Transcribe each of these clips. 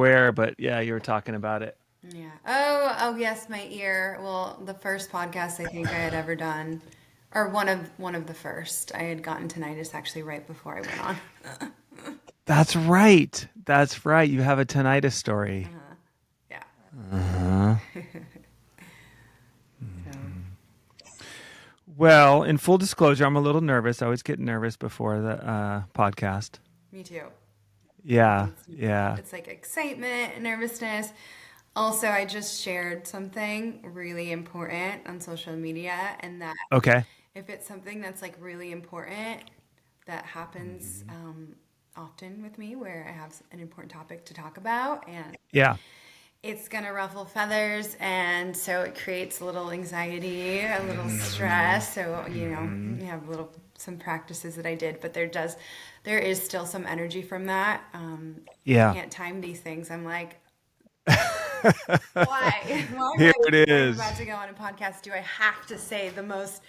where, but yeah, you were talking about it. Yeah. Oh, yes, my ear. Well, the first podcast I think I had ever done, or one of the first, I had gotten tinnitus actually right before I went on. That's right. That's right. You have a tinnitus story. Yeah. Uh-huh. So, Well, in full disclosure, I'm a little nervous. I always get nervous before the podcast. me too. Yeah, It's yeah. it's like excitement, nervousness. Also, I just shared something really important on social media, and that Okay. if it's something that's like really important that happens Mhm. often with me, where I have an important topic to talk about, and Yeah. it's gonna ruffle feathers, and so it creates a little anxiety, a little Hmm. stress. So Hmm. you have some practices that I did, but there is still some energy from that. I Yeah. can't time these things. I'm like, why? Here Why it when I'm is. about to go on a podcast do I have to say the most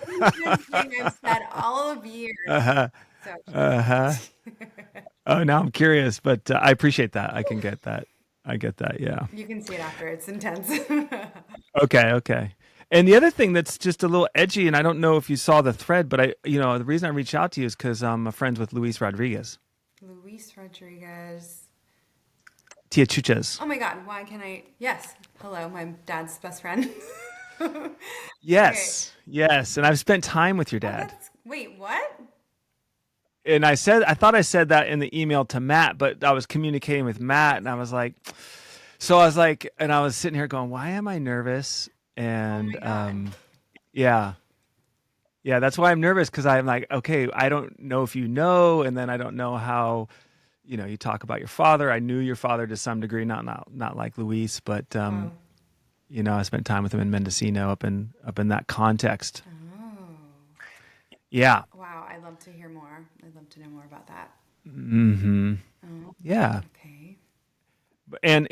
ancient thing I've said all of years? Uh-huh. So Uh-huh. Oh, now I'm curious, but I appreciate that. I can get that. I get that. Yeah. you can see it after. It's intense. Okay, okay. And the other thing that's just a little edgy, and I don't know if you saw the thread, but the reason I reached out to you is because I'm friends with Luis Rodriguez, Luis Rodriguez. Tia Chuchas. Oh my God, why can I? Yes. Hello, my dad's best friend. Okay. Yes, yes. And I've spent time with your Oh, dad. wait, what? And I thought I said that in the email to Matt, but I was communicating with Matt, and I was like, and I was sitting here going, why am I nervous? Oh And my God. yeah, yeah, that's why I'm nervous because I'm like, okay, I don't know if you know, and then I don't know how, you talk about your father. I knew your father to some degree, not like Luis, but Oh. I spent time with him in Mendocino, up in that context. Oh. Yeah. Wow, I'd love to hear more. I'd love to know more about that. Hmm. Oh, Yeah. okay. And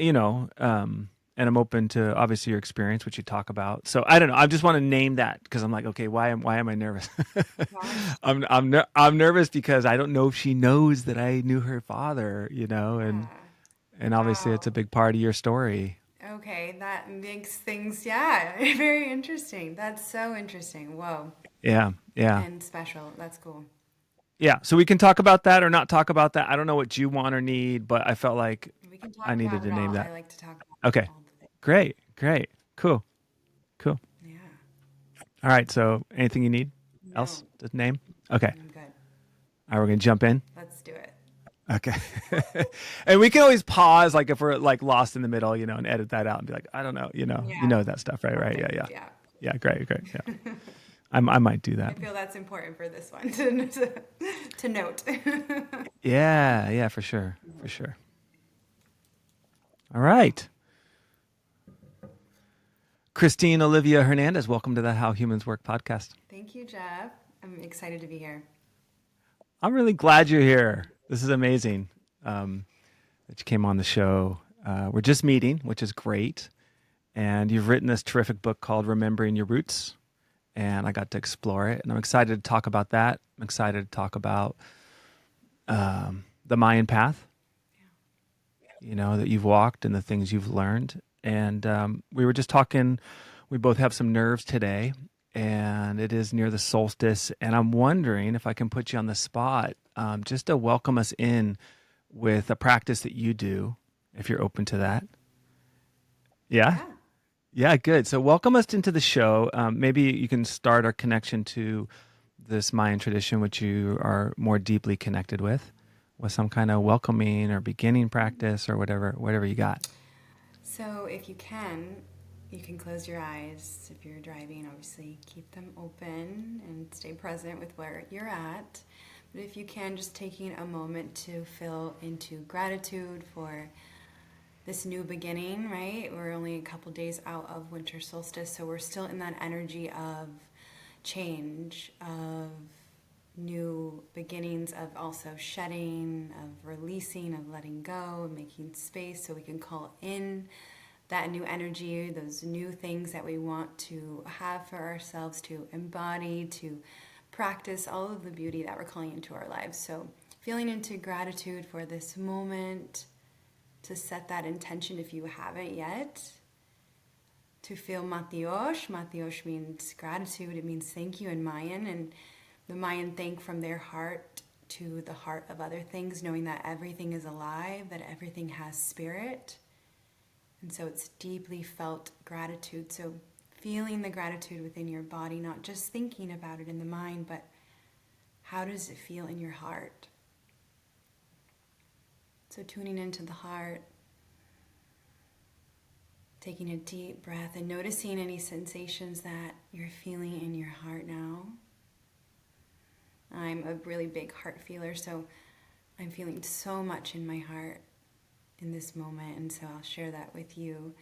and I'm open to obviously your experience, which you talk about. So I don't know. I just want to name that because I'm like, okay, why am I nervous? Gosh. I'm nervous because I don't know if she knows that I knew her father, Yeah. and obviously it's a Wow. big part of your story. Okay, that makes things, yeah, very interesting. That's so interesting. Whoa. Yeah, yeah, And special. That's cool. yeah. So we can talk about that or not talk about that. I don't know what you want or need, but I felt like We can I talk needed about to it name all. I that. like to talk about Okay, all the things. great, great, cool, cool. Yeah. All right. So anything you need else No, to name? Okay. I'm good. All right, we're gonna jump in. Let's do it. Okay. And we can always pause, like if we're like lost in the middle, and edit that out and be like, I don't know, Yeah. that stuff, right? Right. Yeah. Perfect. Yeah. Yeah. Yeah. Great. Great. Yeah. I might do I that. feel that's important for this one to note. Yeah. Yeah. For sure. For sure. All right. Christine Olivia Hernandez, welcome to the How Humans Work podcast. Thank you, Jeff. I'm excited to be here. I'm really glad you're here. This is amazing that you came on the show. We're just meeting, which is great. And you've written this terrific book called Remembering Your Roots. And I got to explore it. And I'm excited to talk about that. I'm excited to talk about the Mayan path, that you've walked and the things you've learned. And we were just talking, we both have some nerves today, and it is near the solstice. And I'm wondering if I can put you on the spot just to welcome us in with a practice that you do, if you're open to that. Yeah? Yeah. Yeah, good. So welcome us into the show. Maybe you can start our connection to this Mayan tradition, which you are more deeply connected with some kind of welcoming or beginning practice or whatever you got. So if you can close your eyes. If you're driving, obviously keep them open and stay present with where you're at. But if you can, just taking a moment to feel into gratitude for this new beginning, right? We're only a couple days out of winter solstice, so we're still in that energy of change, of new beginnings, of also shedding, of releasing, of letting go, of making space so we can call in that new energy, those new things that we want to have for ourselves, to embody, to practice all of the beauty that we're calling into our lives. So feeling into gratitude for this moment, to set that intention if you haven't yet. To feel matiosh. Matiosh means gratitude. It means thank you in Mayan. And the Mayan thank from their heart to the heart of other things, knowing that everything is alive, that everything has spirit. And so it's deeply felt gratitude. So feeling the gratitude within your body, not just thinking about it in the mind, but how does it feel in your heart? So tuning into the heart, taking a deep breath and noticing any sensations that you're feeling in your heart now. I'm a really big heart feeler, so I'm feeling so much in my heart in this moment, and so I'll share that with you.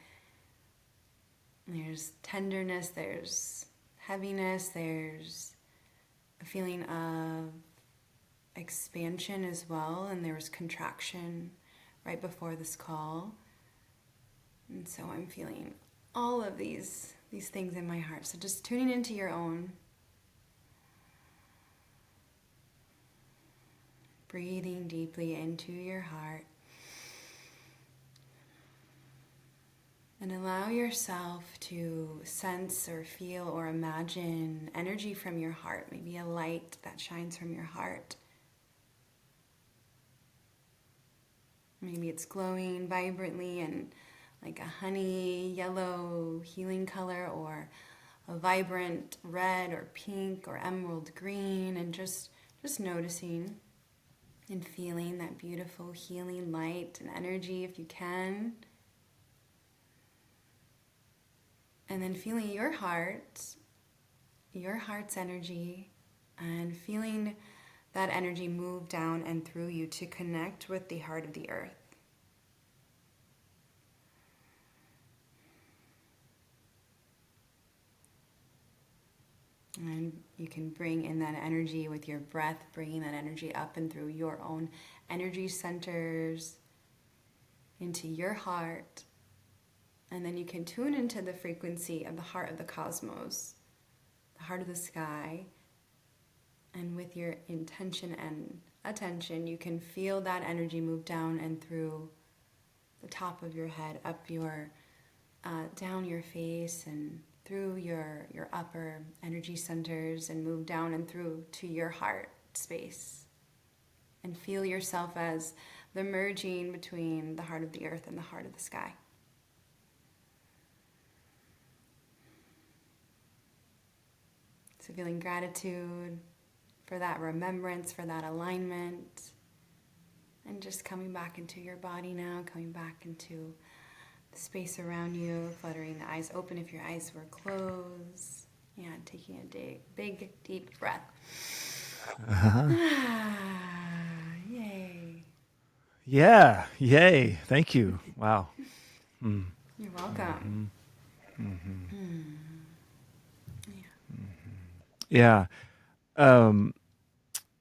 There's tenderness, there's heaviness, there's a feeling of expansion as well, and there was contraction right before this call. And so I'm feeling all of these things in my heart. So just tuning into your own. Breathing deeply into your heart. And allow yourself to sense or feel or imagine energy from your heart. Maybe a light that shines from your heart. Maybe it's glowing vibrantly and like a honey yellow healing color, or a vibrant red or pink or emerald green, and just noticing and feeling that beautiful healing light and energy if you can. And then feeling your heart's energy, and feeling that energy move down and through you to connect with the heart of the earth. And you can bring in that energy with your breath, bringing that energy up and through your own energy centers into your heart. And then you can tune into the frequency of the heart of the cosmos, the heart of the sky. And with your intention and attention, you can feel that energy move down and through the top of your head, up your, down your face, and through your upper energy centers, and move down and through to your heart space. And feel yourself as the merging between the heart of the earth and the heart of the sky. So feeling gratitude for that remembrance, for that alignment, and just coming back into your body now, coming back into the space around you, fluttering the eyes open if your eyes were closed. Yeah, taking a big, deep breath. Uh-huh. Yay. Yeah. Yay. Thank you. Wow. You're welcome. Yeah. Um,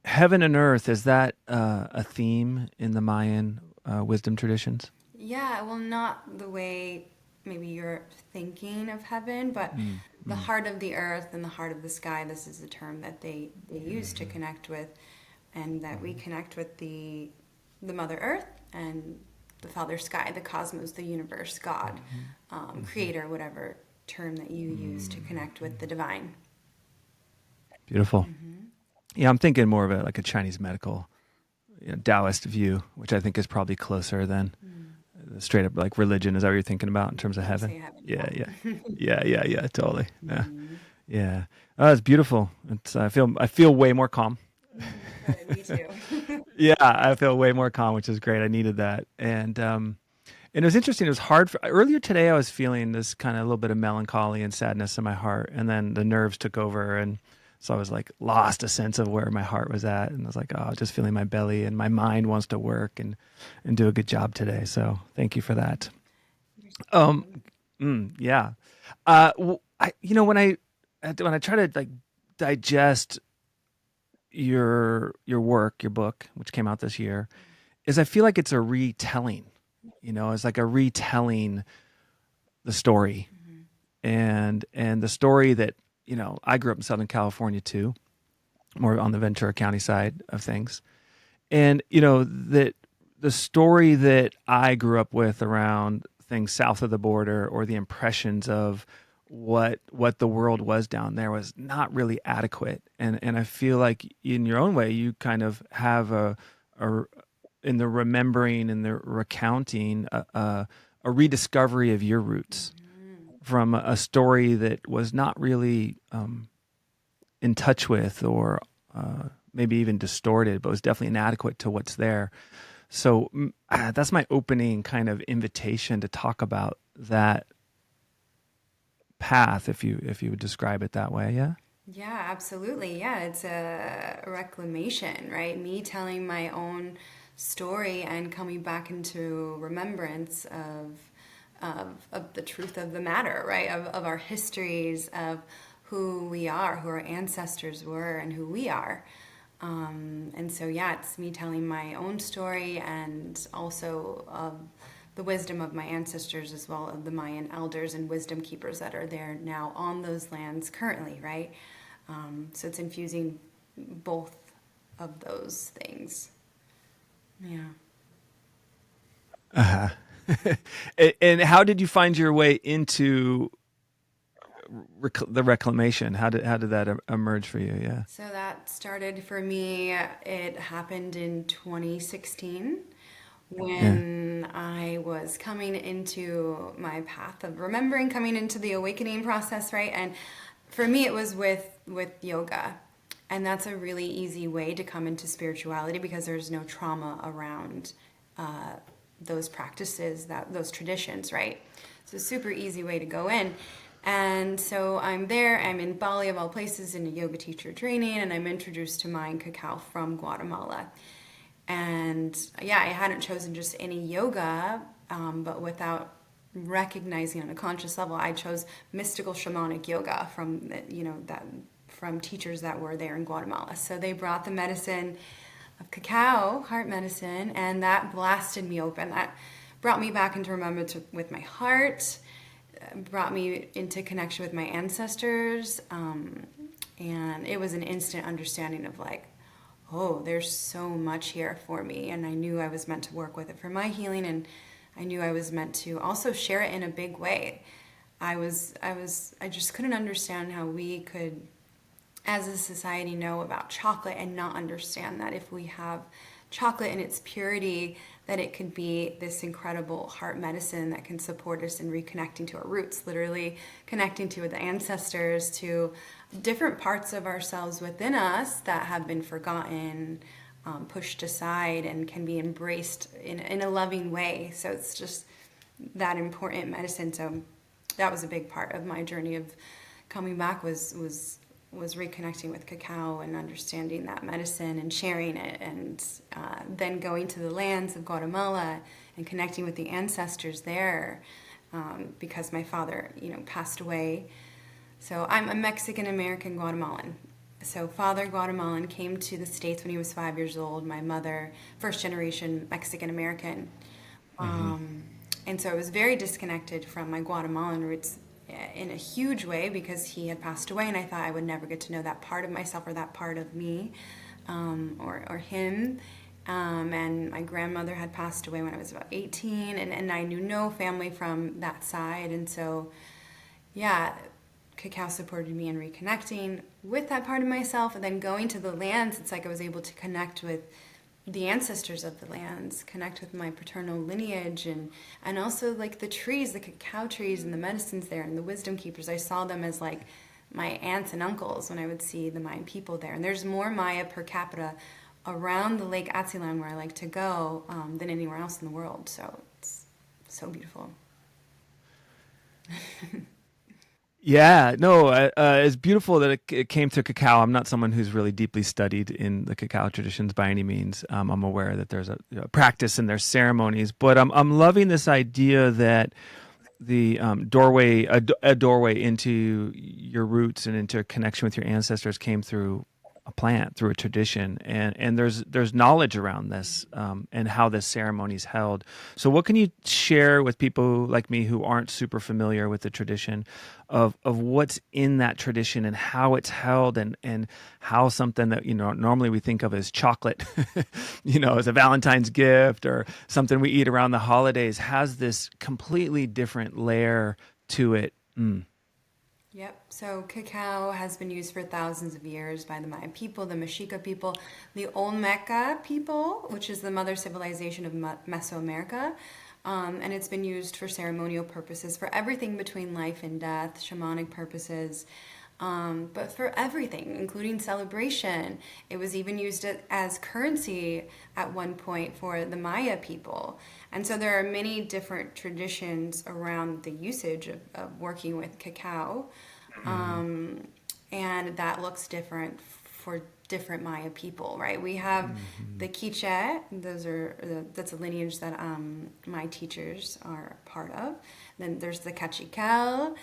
heaven and earth, is that a theme in the Mayan wisdom traditions? Yeah, well, not the way maybe you're thinking of heaven, but Mm, the mm, heart of the earth and the heart of the sky. This is a term that they use to mhm, connect with, and that we mhm, connect with the Mother Earth and the Father Sky, the cosmos, the universe, God, mhm, mhm, Creator, whatever term that you use to connect with the mhm. divine. Beautiful. Hmm. Yeah, I'm thinking more of a like a Chinese medical, Taoist view, which I think is probably closer than Mm. the straight up like religion. Is that what you're thinking about in terms of When you heaven? say heaven, Yeah, yeah, yeah. yeah. Totally. Yeah, Hmm. yeah. Oh, it's beautiful. It's I feel way more calm. Good, me too. Yeah, I feel way more calm, which is great. I needed that, and it was interesting. It was hard earlier today. I was feeling this kind of a little bit of melancholy and sadness in my heart, and then the nerves took over, and so I was like lost a sense of where my heart was at, and I was like, oh, just feeling my belly, and my mind wants to work and do a good job today. So thank you for that. You're so Um, welcome. yeah. When I try to like digest your work, your book, which came out this year, is I feel like it's a retelling. It's like a retelling the story, Hmm. and the story that I grew up in Southern California too, more on the Ventura County side of things, and that the story that I grew up with around things south of the border, or the impressions of what the world was down there, was not really adequate. And I feel like in your own way you kind of have a in the remembering and the recounting a rediscovery of your roots Mm-hmm. from a story that was not really in touch with, or maybe even distorted, but was definitely inadequate to what's there. So that's my opening kind of invitation to talk about that path, if you would describe it that way. Yeah. Yeah, absolutely. Yeah, it's a reclamation, right? Me telling my own story and coming back into remembrance of the truth of the matter, right? Of our histories, of who we are, who our ancestors were, and who we are. And so, yeah, it's me telling my own story, and also the wisdom of my ancestors, as well of the Mayan elders and wisdom keepers that are there now on those lands currently, right? So it's infusing both of those things. Yeah. Uh-huh. And how did you find your way into the reclamation? How did that emerge for you? Yeah. So that started for me, it happened in 2016 Yeah. when I was coming into my path of remembering, coming into the awakening process, right? And for me, it was with yoga. And that's a really easy way to come into spirituality because there's no trauma around uh, those practices, those traditions, right? So super easy way to go in. And so I'm there, I'm in Bali of all places in a yoga teacher training, and I'm introduced to Mayan cacao from Guatemala. And yeah, I hadn't chosen just any yoga, but without recognizing on a conscious level, I chose mystical shamanic yoga from that from teachers that were there in Guatemala. So they brought the medicine of cacao, heart medicine, and that blasted me open. That brought me back into remembrance with my heart, brought me into connection with my ancestors, and it was an instant understanding of like, oh, there's so much here for me. And I knew I was meant to work with it for my healing, and I knew I was meant to also share it in a big way. I just couldn't understand how we could, as a society, know about chocolate and not understand that if we have chocolate in its purity, that it could be this incredible heart medicine that can support us in reconnecting to our roots, literally connecting to the ancestors, to different parts of ourselves within us that have been forgotten, pushed aside, and can be embraced in a loving way. So it's just that important medicine. So that was a big part of my journey of coming back, was reconnecting with cacao and understanding that medicine and sharing it, and then going to the lands of Guatemala and connecting with the ancestors there, because my father, passed away. So I'm a Mexican American Guatemalan. So father Guatemalan came to the States when he was 5 years old. My mother, first generation Mexican American. Mm-hmm. Um, and so I was very disconnected from my Guatemalan roots in a huge way because he had passed away, and I thought I would never get to know that part of myself or that part of me, or him. And my grandmother had passed away when I was about 18, and I knew no family from that side. And so, yeah, cacao supported me in reconnecting with that part of myself, and then going to the lands, it's like I was able to connect with the ancestors of the lands, connect with my paternal lineage, and also like the trees, the cacao trees and the medicines there and the wisdom keepers. I saw them as like my aunts and uncles when I would see the Mayan people there. And there's more Maya per capita around the Lake Atzilan, where I like to go, than anywhere else in the world. So it's so beautiful. Yeah, no, it's beautiful that it came to cacao. I'm not someone who's really deeply studied in the cacao traditions by any means. I'm aware that there's a practice and there's ceremonies, but I'm loving this idea that the doorway, a doorway into your roots and into a connection with your ancestors, came through a plant, through a tradition, and there's knowledge around this, and how this ceremony is held. So, what can you share with people like me who aren't super familiar with the tradition, of what's in that tradition and how it's held, and how something that normally we think of as chocolate, as a Valentine's gift or something we eat around the holidays, has this completely different layer to it. Mm. Yep. So cacao has been used for thousands of years by the Mayan people, the Mexica people, the Olmeca people, which is the mother civilization of Mesoamerica. And it's been used for ceremonial purposes, for everything between life and death, shamanic purposes, but for everything, including celebration. It was even used as currency at one point for the Maya people. And so there are many different traditions around the usage of working with cacao. Um, and that looks different for different Maya people, right? We have the Quiche, that's a lineage that my teachers are part of. Then there's the Cachical.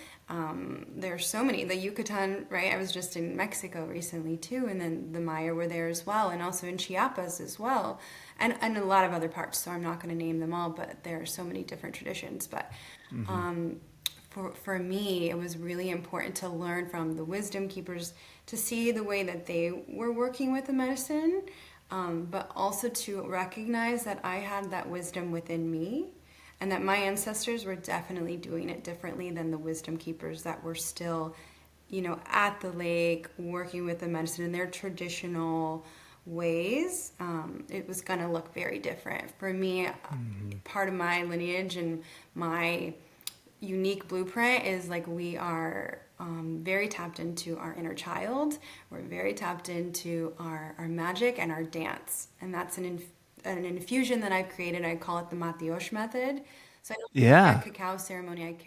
There's so many. The Yucatan, right? I was just in Mexico recently too, and then the Maya were there as well, and also in Chiapas as well, and a lot of other parts. So I'm not going to name them all, but there are so many different traditions. But for me, it was really important to learn from the wisdom keepers, to see the way that they were working with the medicine, but also to recognize that I had that wisdom within me, and that my ancestors were definitely doing it differently than the wisdom keepers that were still, at the lake working with the medicine in their traditional ways. It was going to look very different. For me, part of my lineage and my unique blueprint is like we are very tapped into our inner child. We're very tapped into our magic and our dance. And that's an infusion that I've created. I call it the Matiosh method. So I don't share Yeah. cacao ceremony.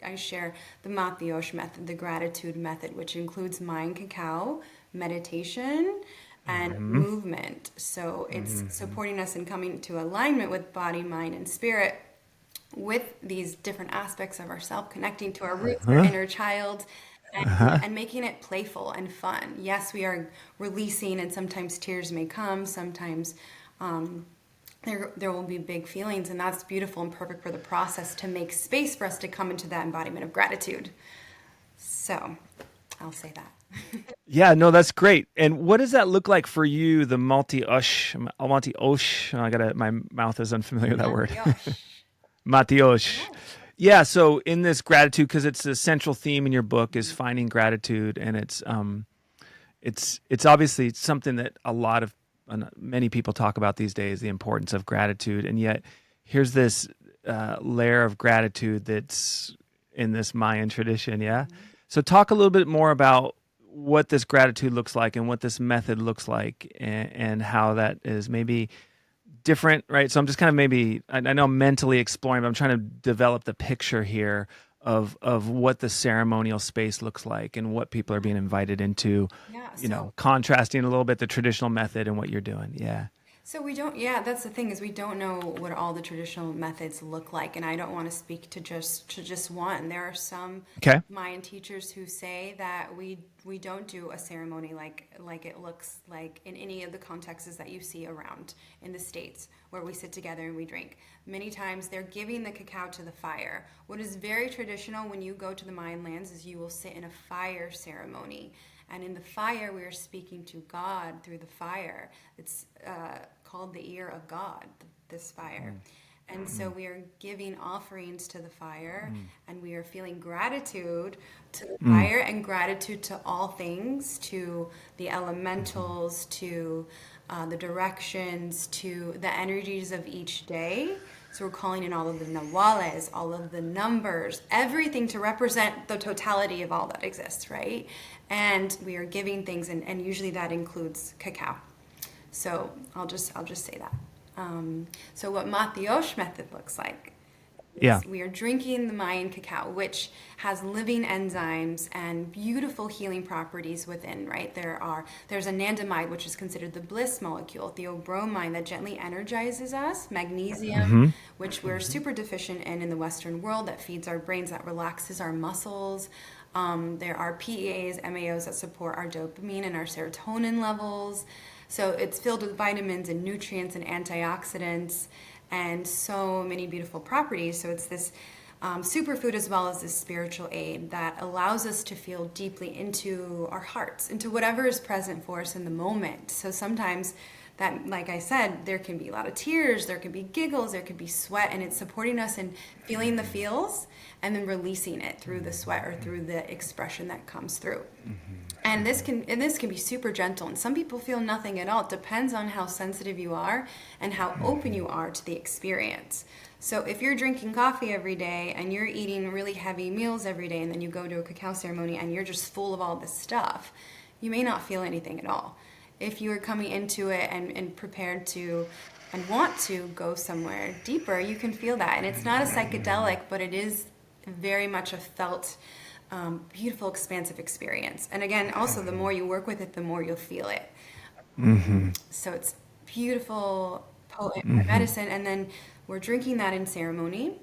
I share the Matiosh method, the gratitude method, which includes Mayan cacao, meditation, and Hmm. movement. So it's supporting us in coming to alignment with body, mind, and spirit, with these different aspects of ourself, connecting to our roots, our Uh-huh. inner child, Uh-huh. and making it playful and fun. Yes, we are releasing, and sometimes tears may come. Sometimes there will be big feelings, and that's beautiful and perfect for the process to make space for us to come into that embodiment of gratitude. So I'll say that. Yeah, no, that's great. And what does that look like for you, the multi-osh? I gotta, my mouth is unfamiliar with that word. Matiosh. Matiosh. Yes. Yeah, so in this gratitude, because it's a central theme in your book, is finding gratitude, and it's obviously something that many people talk about these days, the importance of gratitude, and yet here's this layer of gratitude that's in this Mayan tradition. Yeah, so talk a little bit more about what this gratitude looks like and what this method looks like, and how that is maybe different, right? So I'm just kind of maybe I know I'm mentally exploring, but I'm trying to develop the picture here of what the ceremonial space looks like and what people are being invited into, Yeah. So contrasting a little bit the traditional method and what you're doing. Yeah. So we don't, yeah, that's the thing, is we don't know what all the traditional methods look like, and I don't want to speak to just one. There are some Okay. Mayan teachers who say that we don't do a ceremony like it looks like in any of the contexts that you see around in the States, where we sit together and we drink. Many times they're giving the cacao to the fire. What is very traditional when you go to the Mayan lands is you will sit in a fire ceremony. And in the fire, we are speaking to God through the fire. It's called the ear of God, this fire. And so we are giving offerings to the fire, and we are feeling gratitude to the Mm. fire, and gratitude to all things, to the elementals, to the directions, to the energies of each day. So we're calling in all of the nawales, all of the numbers, everything to represent the totality of all that exists, right? And we are giving things, and usually that includes cacao. So I'll just say that. So what Matiosh method looks like Yeah. is we are drinking the Mayan cacao, which has living enzymes and beautiful healing properties within, right? There's anandamide, which is considered the bliss molecule, theobromine that gently energizes us, magnesium, Hmm. which we're super deficient in the Western world, that feeds our brains, that relaxes our muscles. There are PEAs, MAOs that support our dopamine and our serotonin levels. So it's filled with vitamins and nutrients and antioxidants and so many beautiful properties. So it's this superfood as well as this spiritual aid that allows us to feel deeply into our hearts, into whatever is present for us in the moment. So sometimes that, like I said, there can be a lot of tears, there can be giggles, there could be sweat, and it's supporting us in feeling the feels and then releasing it through the sweat or through the expression that comes through. And this can be super gentle, and some people feel nothing at all. It depends on how sensitive you are and how open you are to the experience. So if you're drinking coffee every day and you're eating really heavy meals every day, and then you go to a cacao ceremony and you're just full of all this stuff, you may not feel anything at all. If you are coming into it and prepared to and want to go somewhere deeper, you can feel that. And it's not a psychedelic, but it is very much a felt, beautiful, expansive experience. And again, also, the more you work with it, the more you'll feel it. So it's beautiful, potent medicine. And then we're drinking that in ceremony.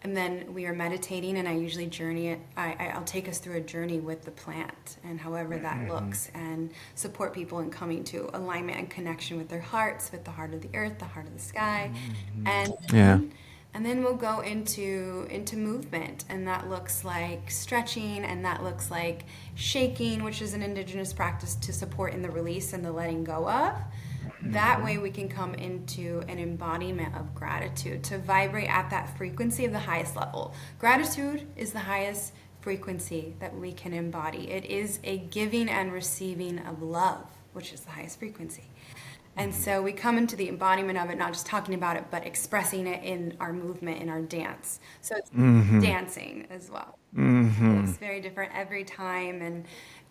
And then we are meditating, and I usually journey it. I'll take us through a journey with the plant and however that looks, and support people in coming to alignment and connection with their hearts, with the heart of the earth, the heart of the sky. And Yeah. and then we'll go into movement, and that looks like stretching, and that looks like shaking, which is an indigenous practice to support in the release and the letting go of. That way we can come into an embodiment of gratitude, to vibrate at that frequency of the highest level. Gratitude is the highest frequency that we can embody. It is a giving and receiving of love, which is the highest frequency. And so we come into the embodiment of it, not just talking about it, but expressing it in our movement, in our dance. So it's dancing as well. It's very different every time, and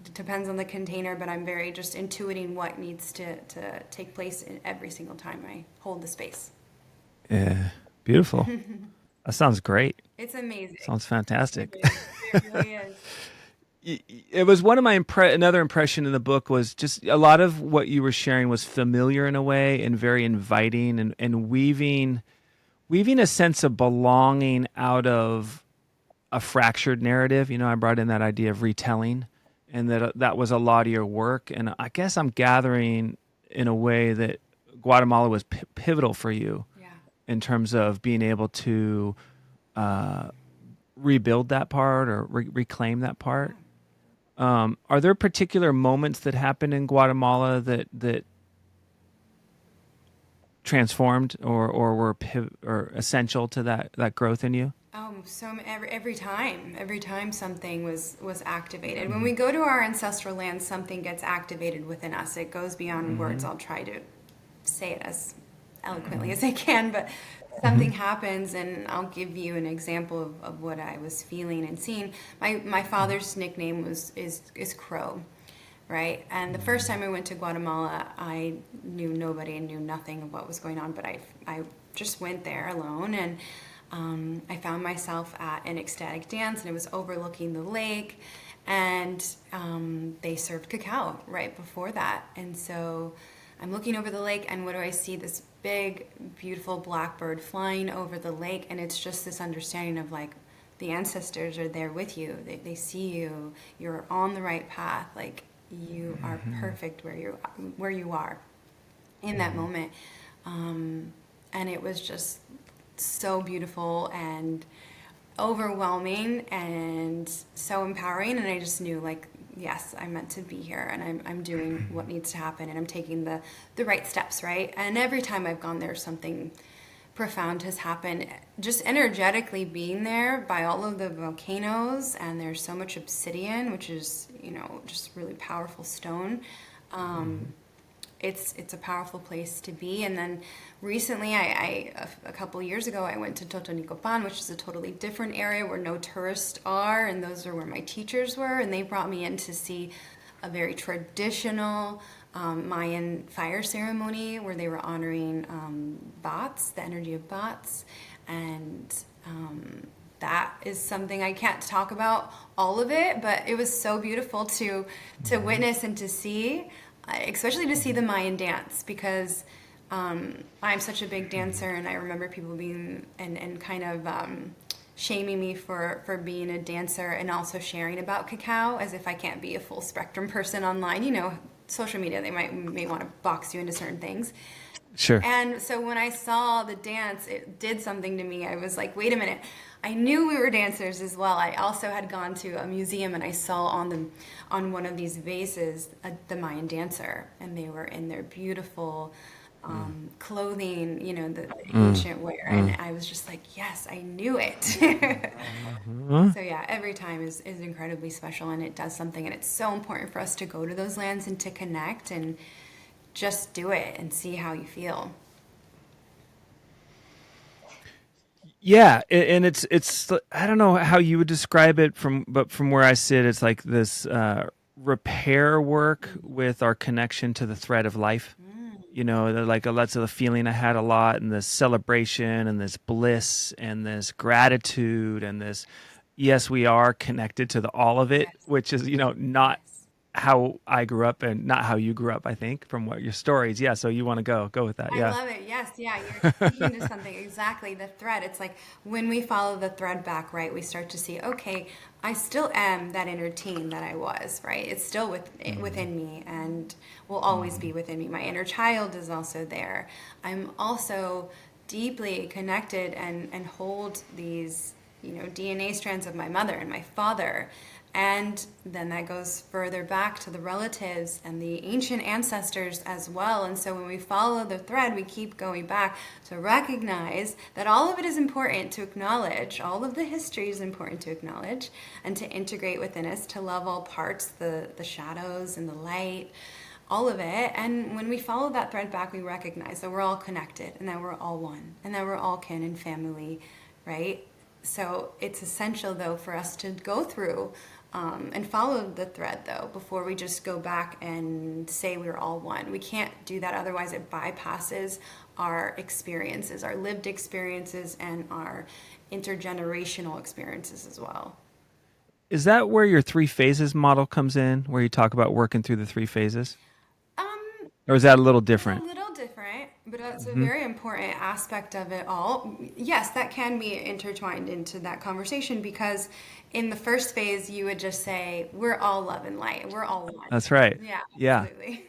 it depends on the container, but I'm very just intuiting what needs to take place in every single time I hold the space. Yeah. Beautiful. That sounds great. It's amazing. Sounds It fantastic. is. It really is. It was one of my another impression in the book was just a lot of what you were sharing was familiar in a way and very inviting, and weaving a sense of belonging out of a fractured narrative. You know, I brought in that idea of retelling, and that was a lot of your work. And I guess I'm gathering in a way that Guatemala was pivotal for you Yeah. in terms of being able to rebuild that part or reclaim that part. Are there particular moments that happened in Guatemala that transformed or were or essential to that growth in you? So every time something was activated. When we go to our ancestral land, something gets activated within us. It goes beyond words. I'll try to say it as eloquently as I can, but something happens, and I'll give you an example of what I was feeling and seeing. My father's nickname is Crow, right? And the first time I went to Guatemala, I knew nobody and knew nothing of what was going on, but I just went there alone, and I found myself at an ecstatic dance, and it was overlooking the lake, and they served cacao right before that. And so I'm looking over the lake, and what do I see? This big, beautiful blackbird flying over the lake, and it's just this understanding of like, the ancestors are there with you. They see you. You're on the right path. Like, you are perfect where you are in that moment. And it was just so beautiful and overwhelming and so empowering, and I just knew, like, yes, I'm meant to be here, and I'm doing what needs to happen, and I'm taking the right steps, right? And every time I've gone there, something profound has happened. Just energetically being there by all of the volcanoes, and there's so much obsidian, which is, just really powerful stone. It's a powerful place to be. And then recently, a couple years ago, I went to Totonicopan, which is a totally different area where no tourists are, and those are where my teachers were, and they brought me in to see a very traditional Mayan fire ceremony where they were honoring bots, the energy of bots, and that is something I can't talk about all of it, but it was so beautiful to witness and to see. Especially to see the Mayan dance, because I'm such a big dancer, and I remember people being and kind of shaming me for being a dancer and also sharing about cacao, as if I can't be a full spectrum person online. You know, social media, they may want to box you into certain things. Sure. And so when I saw the dance, it did something to me. I was like, wait a minute. I knew we were dancers as well. I also had gone to a museum and I saw on one of these vases the Mayan dancer, and they were in their beautiful clothing, you know, the Mm. ancient wear, and Mm. I was just like, yes, I knew it. Huh? So yeah, every time is incredibly special, and it does something, and it's so important for us to go to those lands and to connect and just do it and see how you feel. Yeah, and it's I don't know how you would describe it but from where I sit, it's like this repair work with our connection to the thread of life. You know, like that's the feeling I had a lot, and this celebration, and this bliss, and this gratitude, and this yes, we are connected to the all of it, Yes, which is not yes. how I grew up and not how you grew up. I think from what your stories. Yeah, so you want to go with that? I Yeah. love it. Yes, yeah, you're speaking to something exactly. The thread. It's like when we follow the thread back, right? We start to see, okay, I still am that inner teen that I was, right? It's still Hmm. within me and will always be within me. My inner child is also there. I'm also deeply connected and hold these, DNA strands of my mother and my father. And then that goes further back to the relatives and the ancient ancestors as well. And so when we follow the thread, we keep going back to recognize that all of it is important to acknowledge. All of the history is important to acknowledge and to integrate within us, to love all parts, the shadows and the light, all of it. And when we follow that thread back, we recognize that we're all connected and that we're all one and that we're all kin and family, right? So it's essential, though, for us to go through and follow the thread, though, before we just go back and say we're all one. We can't do that, otherwise, it bypasses our experiences, our lived experiences, and our intergenerational experiences as well. Is that where your three phases model comes in, where you talk about working through the three phases? Um, Or is that a little It's a different? little different, but it's a Hmm. very important aspect of it all. Yes, that can be intertwined into that conversation because in the first phase, you would just say, we're all love and light. We're all one. That's right. Yeah, Yeah. absolutely.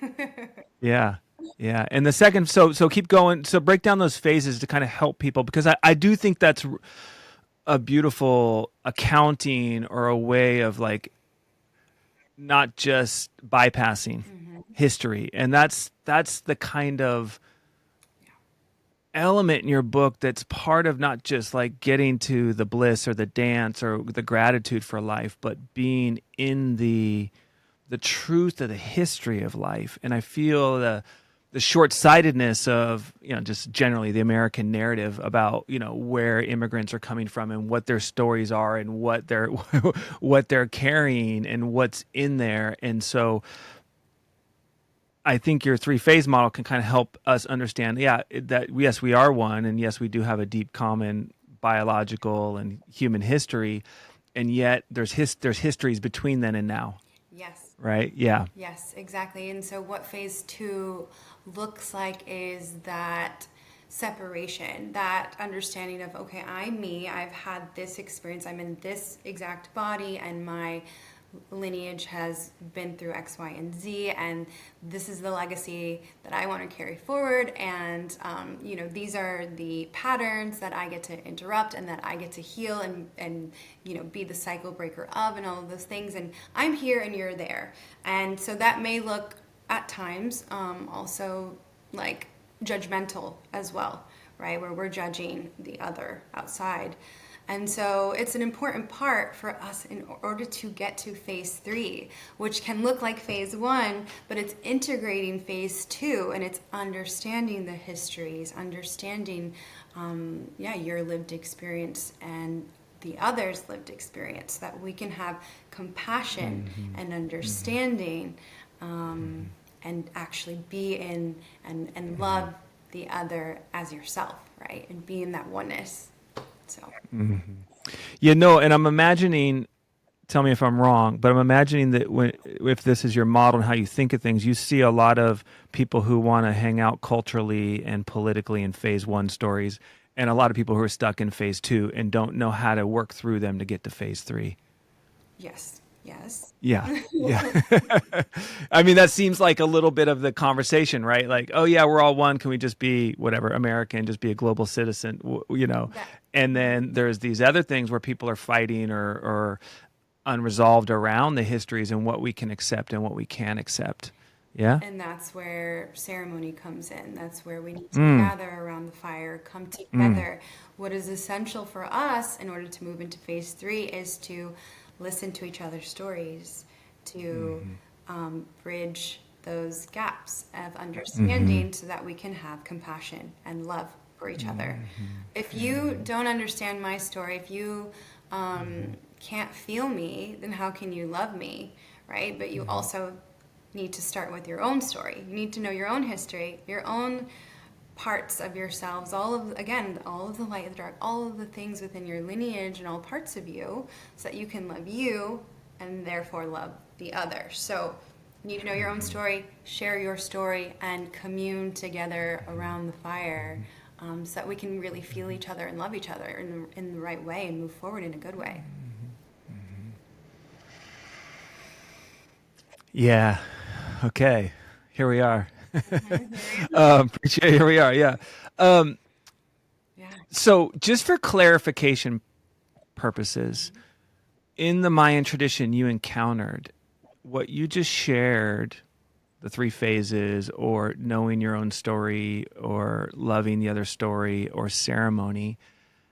Yeah. Yeah. And the second, so keep going. So break down those phases to kind of help people, because I do think that's a beautiful accounting or a way of like not just bypassing Hmm. history. And that's the kind of element in your book that's part of not just like getting to the bliss or the dance or the gratitude for life, but being in the truth of the history of life. And I feel the short-sightedness of just generally the American narrative about where immigrants are coming from and what their stories are and what they're what they're carrying and what's in there. And so I think your three phase model can kind of help us understand, yeah, that yes, we are one, and yes, we do have a deep common biological and human history, and yet there's histories between then and now, Yes. right? Yeah. Yes, exactly. And so, what phase two looks like is that separation, that understanding of, okay, I'm me, I've had this experience, I'm in this exact body, and my lineage has been through X, Y, and Z, and this is the legacy that I want to carry forward. And, these are the patterns that I get to interrupt and that I get to heal and be the cycle breaker of, and all of those things. And I'm here and you're there. And so that may look at times also like judgmental as well, right? Where we're judging the other outside. And so it's an important part for us in order to get to phase three, which can look like phase one, but it's integrating phase two, and it's understanding the histories, understanding, your lived experience and the other's lived experience, that we can have compassion Hmm. and Hmm. understanding, Hmm. and actually be in and Hmm. love the other as yourself, right? And be in that oneness. So. Hmm. And I'm imagining. Tell me if I'm wrong, but I'm imagining that if this is your model and how you think of things, you see a lot of people who want to hang out culturally and politically in phase one stories, and a lot of people who are stuck in phase 2 and don't know how to work through them to get to phase 3. Yes. Yes. Yeah. Yeah. I mean, that seems like a little bit of the conversation, right? Like, oh yeah, we're all one. Can we just be whatever, American, just be a global citizen, you know? That. And then there's these other things where people are fighting or unresolved around the histories and what we can accept and what we can't accept. Yeah. And that's where ceremony comes in. That's where we need to Mm. gather around the fire, come Mm. together. What is essential for us in order to move into phase 3 is to listen to each other's stories, to Mm-hmm. bridge those gaps of Mm-hmm. understanding so that we can have compassion and love for each other. If you Mm-hmm. don't understand my story, if you can't feel me, then how can you love me, right? But you Mm-hmm. also need to start with your own story. You need to know your own history, your own parts of yourselves, all of, again, all of the light, the dark, all of the things within your lineage and all parts of you, so that you can love you and therefore love the other. So you need to know your own story, share your story, and commune together around the fire, so that we can really feel each other and love each other in the right way and move forward in a good way. Yeah. Okay. Here we are. There we are. Appreciate here we are. Yeah. Um, Yeah. so just for clarification purposes, in the Mayan tradition you encountered, what you just shared, the 3 phases, or knowing your own story, or loving the other story, or ceremony,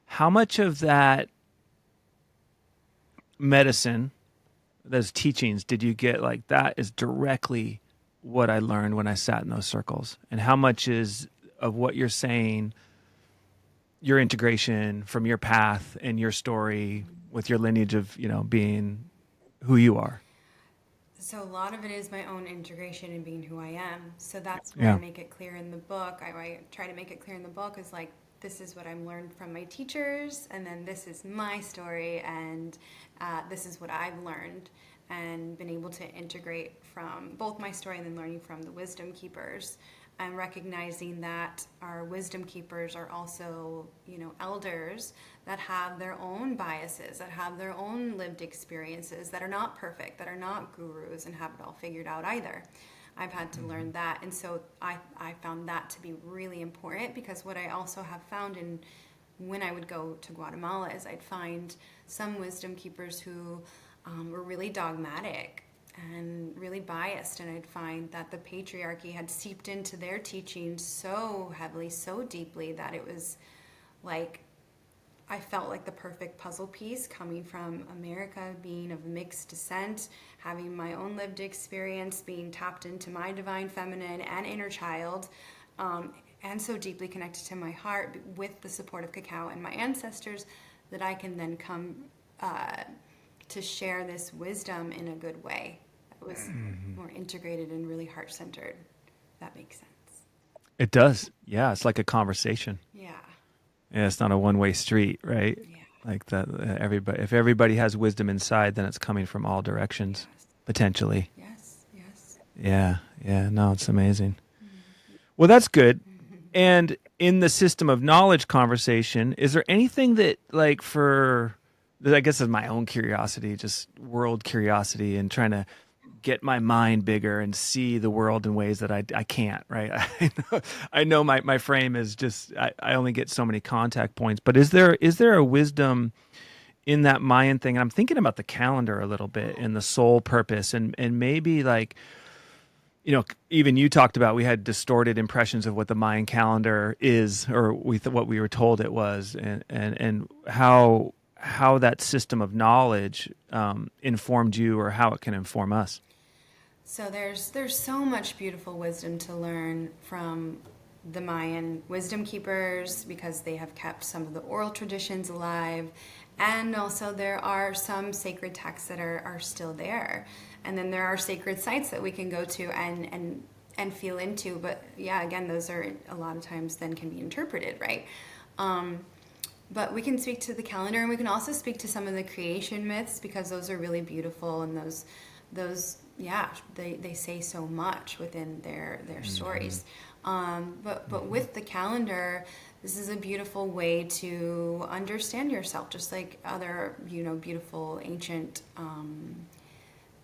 how much of that medicine, those teachings, did you get like that is directly what I learned when I sat in those circles? And how much is of what you're saying your integration from your path and your story with your lineage of, being who you are? So a lot of it is my own integration in being who I am. So that's where I Yeah. make it clear in the book. I try to make it clear in the book is like, this is what I'm learned from my teachers, and then this is my story, and this is what I've learned and been able to integrate from both my story and then learning from the wisdom keepers, and recognizing that our wisdom keepers are also, elders that have their own biases, that have their own lived experiences, that are not perfect, that are not gurus and have it all figured out either. I've had to learn that. And so I found that to be really important, because what I also have found in when I would go to Guatemala is I'd find some wisdom keepers who were really dogmatic and really biased, and I'd find that the patriarchy had seeped into their teaching so heavily, so deeply, that it was like I felt like the perfect puzzle piece coming from America, being of mixed descent, having my own lived experience, being tapped into my divine feminine and inner child, and so deeply connected to my heart with the support of cacao and my ancestors, that I can then come to share this wisdom in a good way. That was more integrated and really heart-centered. That makes sense. It does. Yeah. It's like a conversation. Yeah. Yeah. It's not a one-way street, right? Yeah. Like that. Everybody, if everybody has wisdom inside, then it's coming from all directions, Yes. potentially. Yes. Yes. Yeah. Yeah. No, it's amazing. Well, that's good. And in the system of knowledge conversation, is there anything that, like, for, I guess, is my own curiosity, just world curiosity, and trying to get my mind bigger and see the world in ways that I can't, right? I know my frame is just, I only get so many contact points. But is there a wisdom in that Mayan thing? And I'm thinking about the calendar a little bit and the soul purpose, and maybe like, even you talked about, we had distorted impressions of what the Mayan calendar is, or what we were told it was, and how that system of knowledge informed you, or how it can inform us. So there's so much beautiful wisdom to learn from the Mayan wisdom keepers, because they have kept some of the oral traditions alive, and also there are some sacred texts that are still there, and then there are sacred sites that we can go to and feel into. But yeah, again, those are a lot of times then can be interpreted, right? But we can speak to the calendar, and we can also speak to some of the creation myths, because those are really beautiful, and those yeah, they say so much within their stories. But with the calendar, this is a beautiful way to understand yourself, just like other, beautiful ancient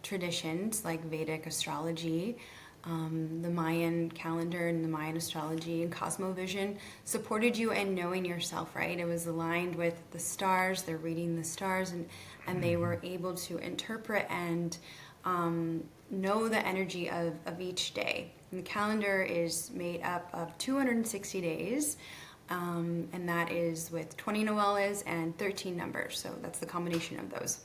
traditions like Vedic astrology. The Mayan calendar and the Mayan astrology and cosmovision supported you in knowing yourself, right? It was aligned with the stars. They're reading the stars, and they were able to interpret and know the energy of each day. And the calendar is made up of 260 days, and that is with 20 Noellas and 13 numbers. So that's the combination of those.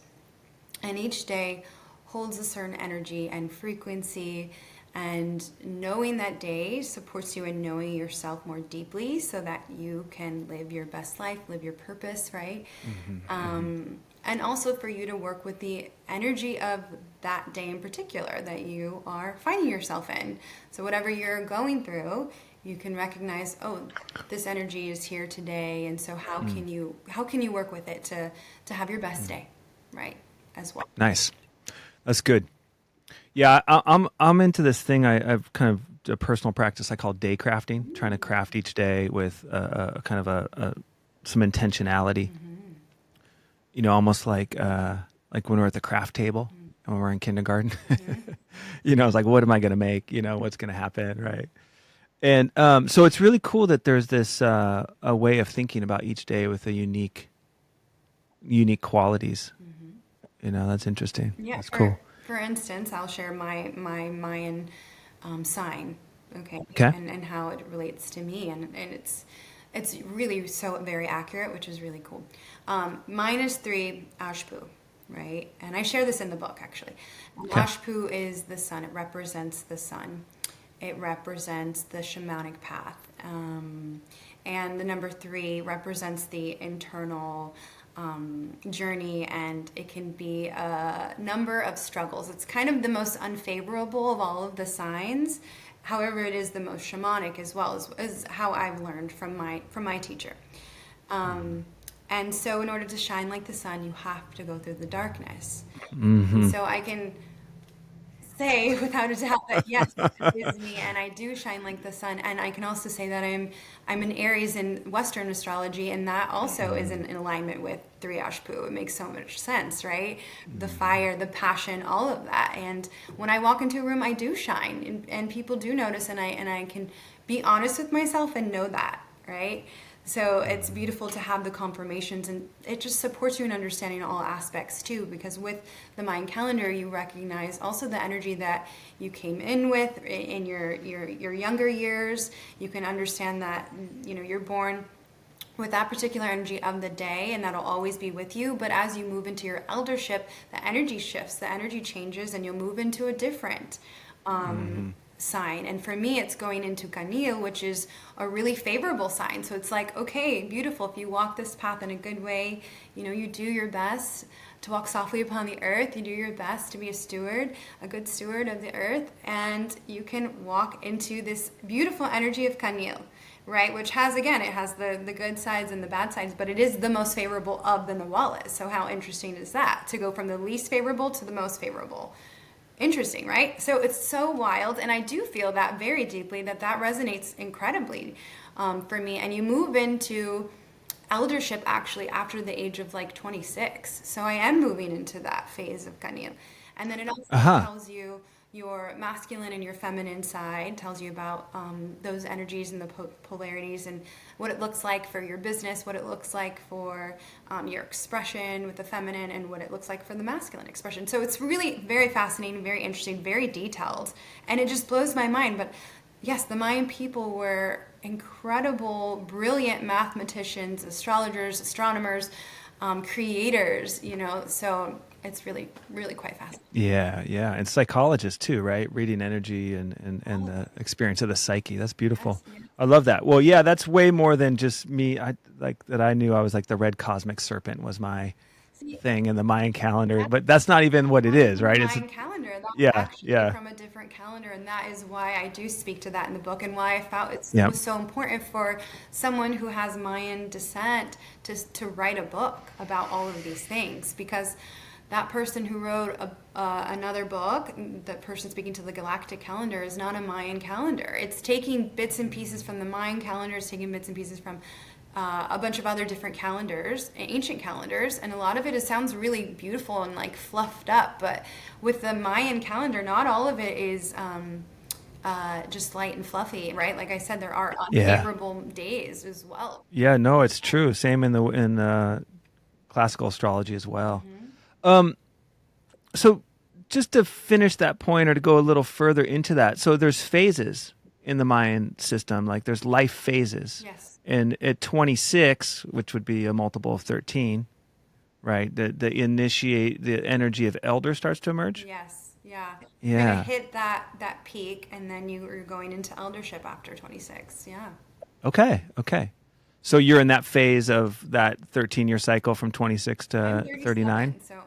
And each day holds a certain energy and frequency, and knowing that day supports you in knowing yourself more deeply so that you can live your best life, live your purpose, right? And also for you to work with the energy of that day in particular that you are finding yourself in. So whatever you're going through, you can recognize, oh, this energy is here today, and so how can you work with it to have your best day, right? As well. Nice. That's good. Yeah, I'm into this thing. I've kind of a personal practice I call day crafting, trying to craft each day with a kind of some intentionality. Almost like when we're at the craft table and when we're in kindergarten. It's like, what am I going to make? What's going to happen, right? And so it's really cool that there's this a way of thinking about each day with a unique qualities. That's interesting. Yeah, That's cool. For instance, I'll share my Mayan sign, okay, Okay. and how it relates to me, and it's really so very accurate, which is really cool. Mine is 3 Ashpu, right? And I share this in the book, actually. Okay. Ashpu is the sun. It represents the sun. It represents the shamanic path. And the number 3 represents the internal journey, and it can be a number of struggles. It's kind of the most unfavorable of all of the signs. However, it is the most shamanic as well, is how I've learned from my teacher. And so in order to shine like the sun, you have to go through the darkness. And so I can say without a doubt that yes, it is me, and I do shine like the sun. And I can also say that I'm an Aries in Western astrology, and that also is in alignment with 3 Ashpu. It makes so much sense, right? The fire, the passion, all of that. And when I walk into a room, I do shine, and people do notice, and I can be honest with myself and know that, right? So it's beautiful to have the confirmations, and it just supports you in understanding all aspects too, because with the Mayan calendar, you recognize also the energy that you came in with in your younger years. You can understand that, you're born with that particular energy of the day, and that'll always be with you. But as you move into your eldership, the energy shifts, the energy changes, and you'll move into a different sign. And for me, it's going into Canil, which is a really favorable sign. So it's like, okay, beautiful. If you walk this path in a good way, you do your best to walk softly upon the earth. You do your best to be a good steward of the earth, and you can walk into this beautiful energy of Canil, right? Which has, again, it has the good sides and the bad sides, but it is the most favorable of the Nawalas. So how interesting is that, to go from the least favorable to the most favorable? Interesting, right? So it's so wild, and I do feel that very deeply, that resonates incredibly for me. And you move into eldership actually after the age of like 26. So I am moving into that phase of Kanil. And then it also tells you your masculine and your feminine side, tells you about those energies and the polarities, and what it looks like for your business, what it looks like for your expression with the feminine, and what it looks like for the masculine expression. So it's really very fascinating, very interesting, very detailed, and it just blows my mind. But yes, the Mayan people were incredible, brilliant mathematicians, astrologers, astronomers, creators, so it's really, really quite fascinating. Yeah. And psychologists too, right? Reading energy and the experience of the psyche. That's beautiful. Yes, yeah. I love that. Well, yeah, that's way more than just me. I like that. I knew I was like the red cosmic serpent was my See, thing in the Mayan calendar, but that's not even what it is, right? It's Mayan calendar. That's yeah, actually yeah, from a different calendar, and that is why I do speak to that in the book, and why I felt it yeah. was so important for someone who has Mayan descent to write a book about all of these things, because that person who wrote another book, the person speaking to the galactic calendar, is not a Mayan calendar. It's taking bits and pieces from the Mayan calendar, it's taking bits and pieces from a bunch of other different calendars, ancient calendars, and a lot of it sounds really beautiful and like fluffed up. But with the Mayan calendar, not all of it is just light and fluffy, right? Like I said, there are Yeah. unfavorable days as well. Yeah, no, it's true. Same in classical astrology as well. Mm-hmm. So just to finish that point or to go a little further into that. So there's phases in the Mayan system, like there's life phases. Yes. And at 26, which would be a multiple of 13, right? The initiate the energy of elder starts to emerge. Yes. Yeah. You're gonna Yeah. hit that peak, and then you're going into eldership after 26. Yeah. Okay. Okay. So you're in that phase of that 13-year cycle from 26 I'm to 39. 37, so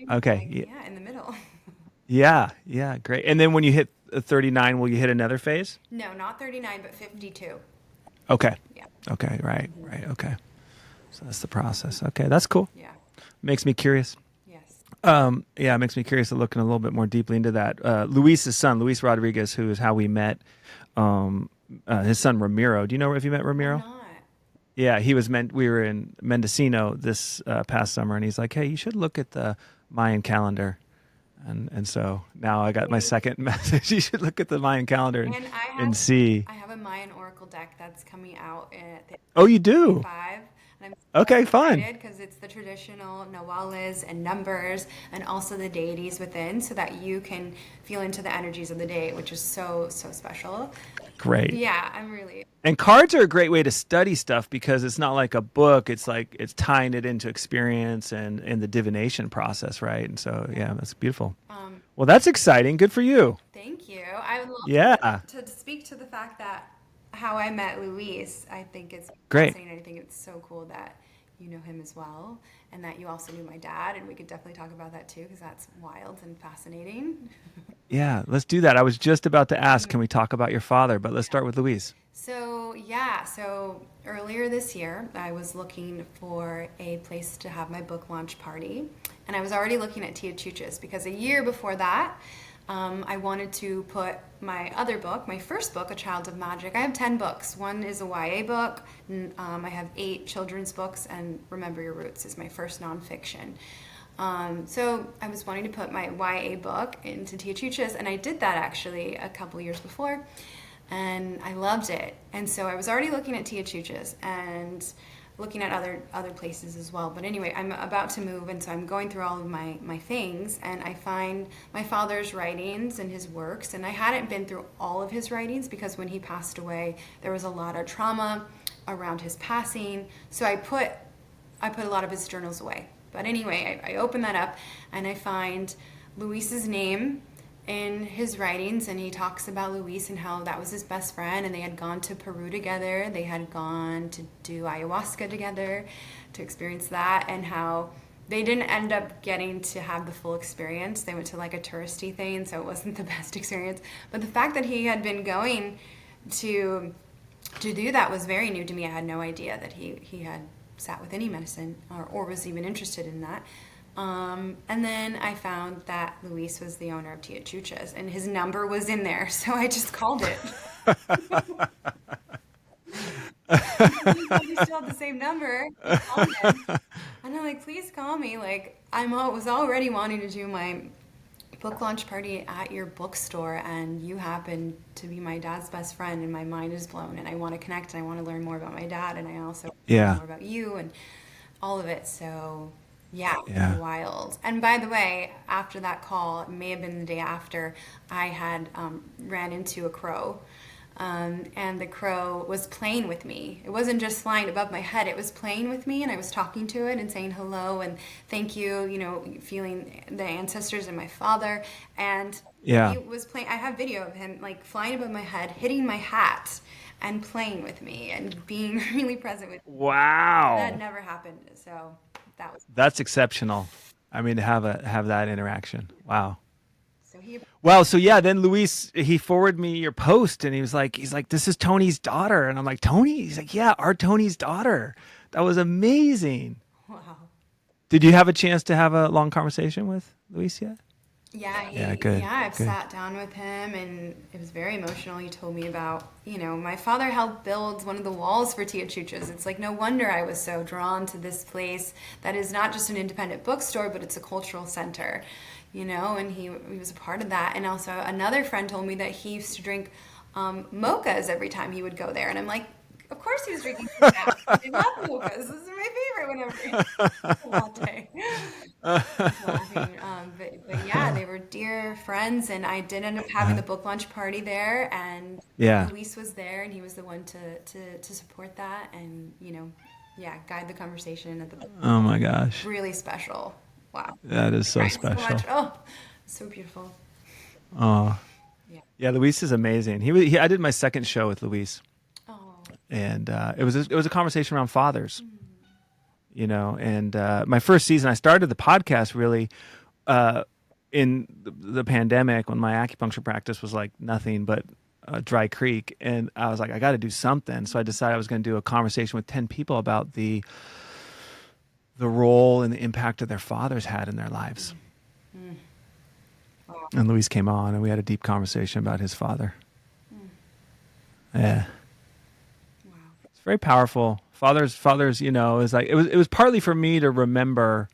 I'm Okay. like, Yeah. yeah, in the middle. Yeah. Yeah. Great. And then when you hit 39, will you hit another phase? No, not 39, but 52. Okay. Yeah. Okay. Right. Right. Okay. So that's the process. Okay. That's cool. Yeah. Makes me curious. Yes. Yeah, it makes me curious to look in a little bit more deeply into that. Luis's son, Luis Rodriguez, who is how we met, his son Ramiro. Do you know if you met I'm Ramiro? not. Yeah, he was meant. We were in Mendocino this past summer, and he's like, "Hey, you should look at the Mayan calendar." And so now I got my second message. You should look at the Mayan calendar And and see. I have a Mayan oracle deck that's coming out at the Oh, you do? 5, and I'm Okay, so fun. excited because it's the traditional nawales and numbers, and also the deities within, so that you can feel into the energies of the day, which is so special. Great. Yeah, I'm really. And cards are a great way to study stuff because it's not like a book. It's like it's tying it into experience and the divination process, right? And so, yeah, that's beautiful. Well, that's exciting. Good for you. Thank you. I would Yeah. love to speak to the fact that how I met Luis. I think it's Great. fascinating. I think it's so cool that you know him as well, and that you also knew my dad. And we could definitely talk about that too, because that's wild and fascinating. Yeah, let's do that. I was just about to ask, can we talk about your father? But let's start with Louise. So, yeah, so earlier this year, I was looking for a place to have my book launch party. And I was already looking at Tia Chuchis because a year before that, I wanted to put my other book, my first book, A Child of Magic. I have 10 books. One is a YA book. I have 8 children's books, and Remember Your Roots is my first nonfiction. So I was wanting to put my YA book into Tia Chuchis, and I did that actually a couple years before. And I loved it. And so I was already looking at Tia Chuchis and looking at other places as well. But anyway, I'm about to move, and so I'm going through all of my things, and I find my father's writings and his works. And I hadn't been through all of his writings because when he passed away, there was a lot of trauma around his passing. So I put a lot of his journals away. But anyway, I open that up, and I find Luis's name in his writings, and he talks about Luis and how that was his best friend, and they had gone to Peru together. They had gone to do ayahuasca together to experience that, and how they didn't end up getting to have the full experience. They went to like a touristy thing, so it wasn't the best experience. But the fact that he had been going to do that was very new to me. I had no idea that he had sat with any medicine or was even interested in that. And then I found that Luis was the owner of Tia Chuchas, and his number was in there, so I just called it. You still have the same number. I called him. And I'm like, please call me. Like, was already wanting to do my book launch party at your bookstore, and you happen to be my dad's best friend, and my mind is blown, and I want to connect, and I want to learn more about my dad, and I also want to learn more about you and all of it. So yeah, Yeah. wild. And by the way, after that call, it may have been the day after, I had ran into a crow. And the crow was playing with me. It wasn't just flying above my head, it was playing with me, and I was talking to it and saying hello and thank you, feeling the ancestors and my father. And Yeah. he was playing. I have video of him like flying above my head, hitting my hat, and playing with me and being really present with me. Wow. That never happened. So that was That's exceptional. I mean, to have that interaction. Wow. so he. Well, so yeah, then Luis, he forwarded me your post, and he's like, this is Tony's daughter. And I'm like, Tony? He's like, yeah, our Tony's daughter. That was amazing. Wow. Did you have a chance to have a long conversation with Luis yet? Yeah, Yeah, good, I've good. sat down with him and it was very emotional. He told me about, my father helped build one of the walls for Tia Chuchas. It's like no wonder I was so drawn to this place that is not just an independent bookstore, but it's a cultural center, and he was a part of that. And also another friend told me that he used to drink mochas every time he would go there. And I'm like, of course he was drinking cacao. I love mochas. This is my favorite whenever latte. Just laughing. But yeah, they were dear friends, and I did end up having Uh, the book lunch party there, and yeah. Luis was there, and he was the one to support that, and yeah, guide the conversation at the book. Oh my gosh, Really special. Wow, that is I so cried so much. special. Oh, so beautiful. Oh, Yeah. yeah. Luis is amazing. I did my second show with Luis, Oh. and it was a conversation around fathers. Mm. And my first season, I started the podcast really uh, in the pandemic when my acupuncture practice was like nothing but dry creek, and I was like, I got to do something. So I decided I was going to do a conversation with 10 people about the role and the impact that their fathers had in their lives. Mm. Wow. And Luis came on, and we had a deep conversation about his father. Mm. Yeah, Wow. it's very powerful. Fathers, is like it was partly for me to remember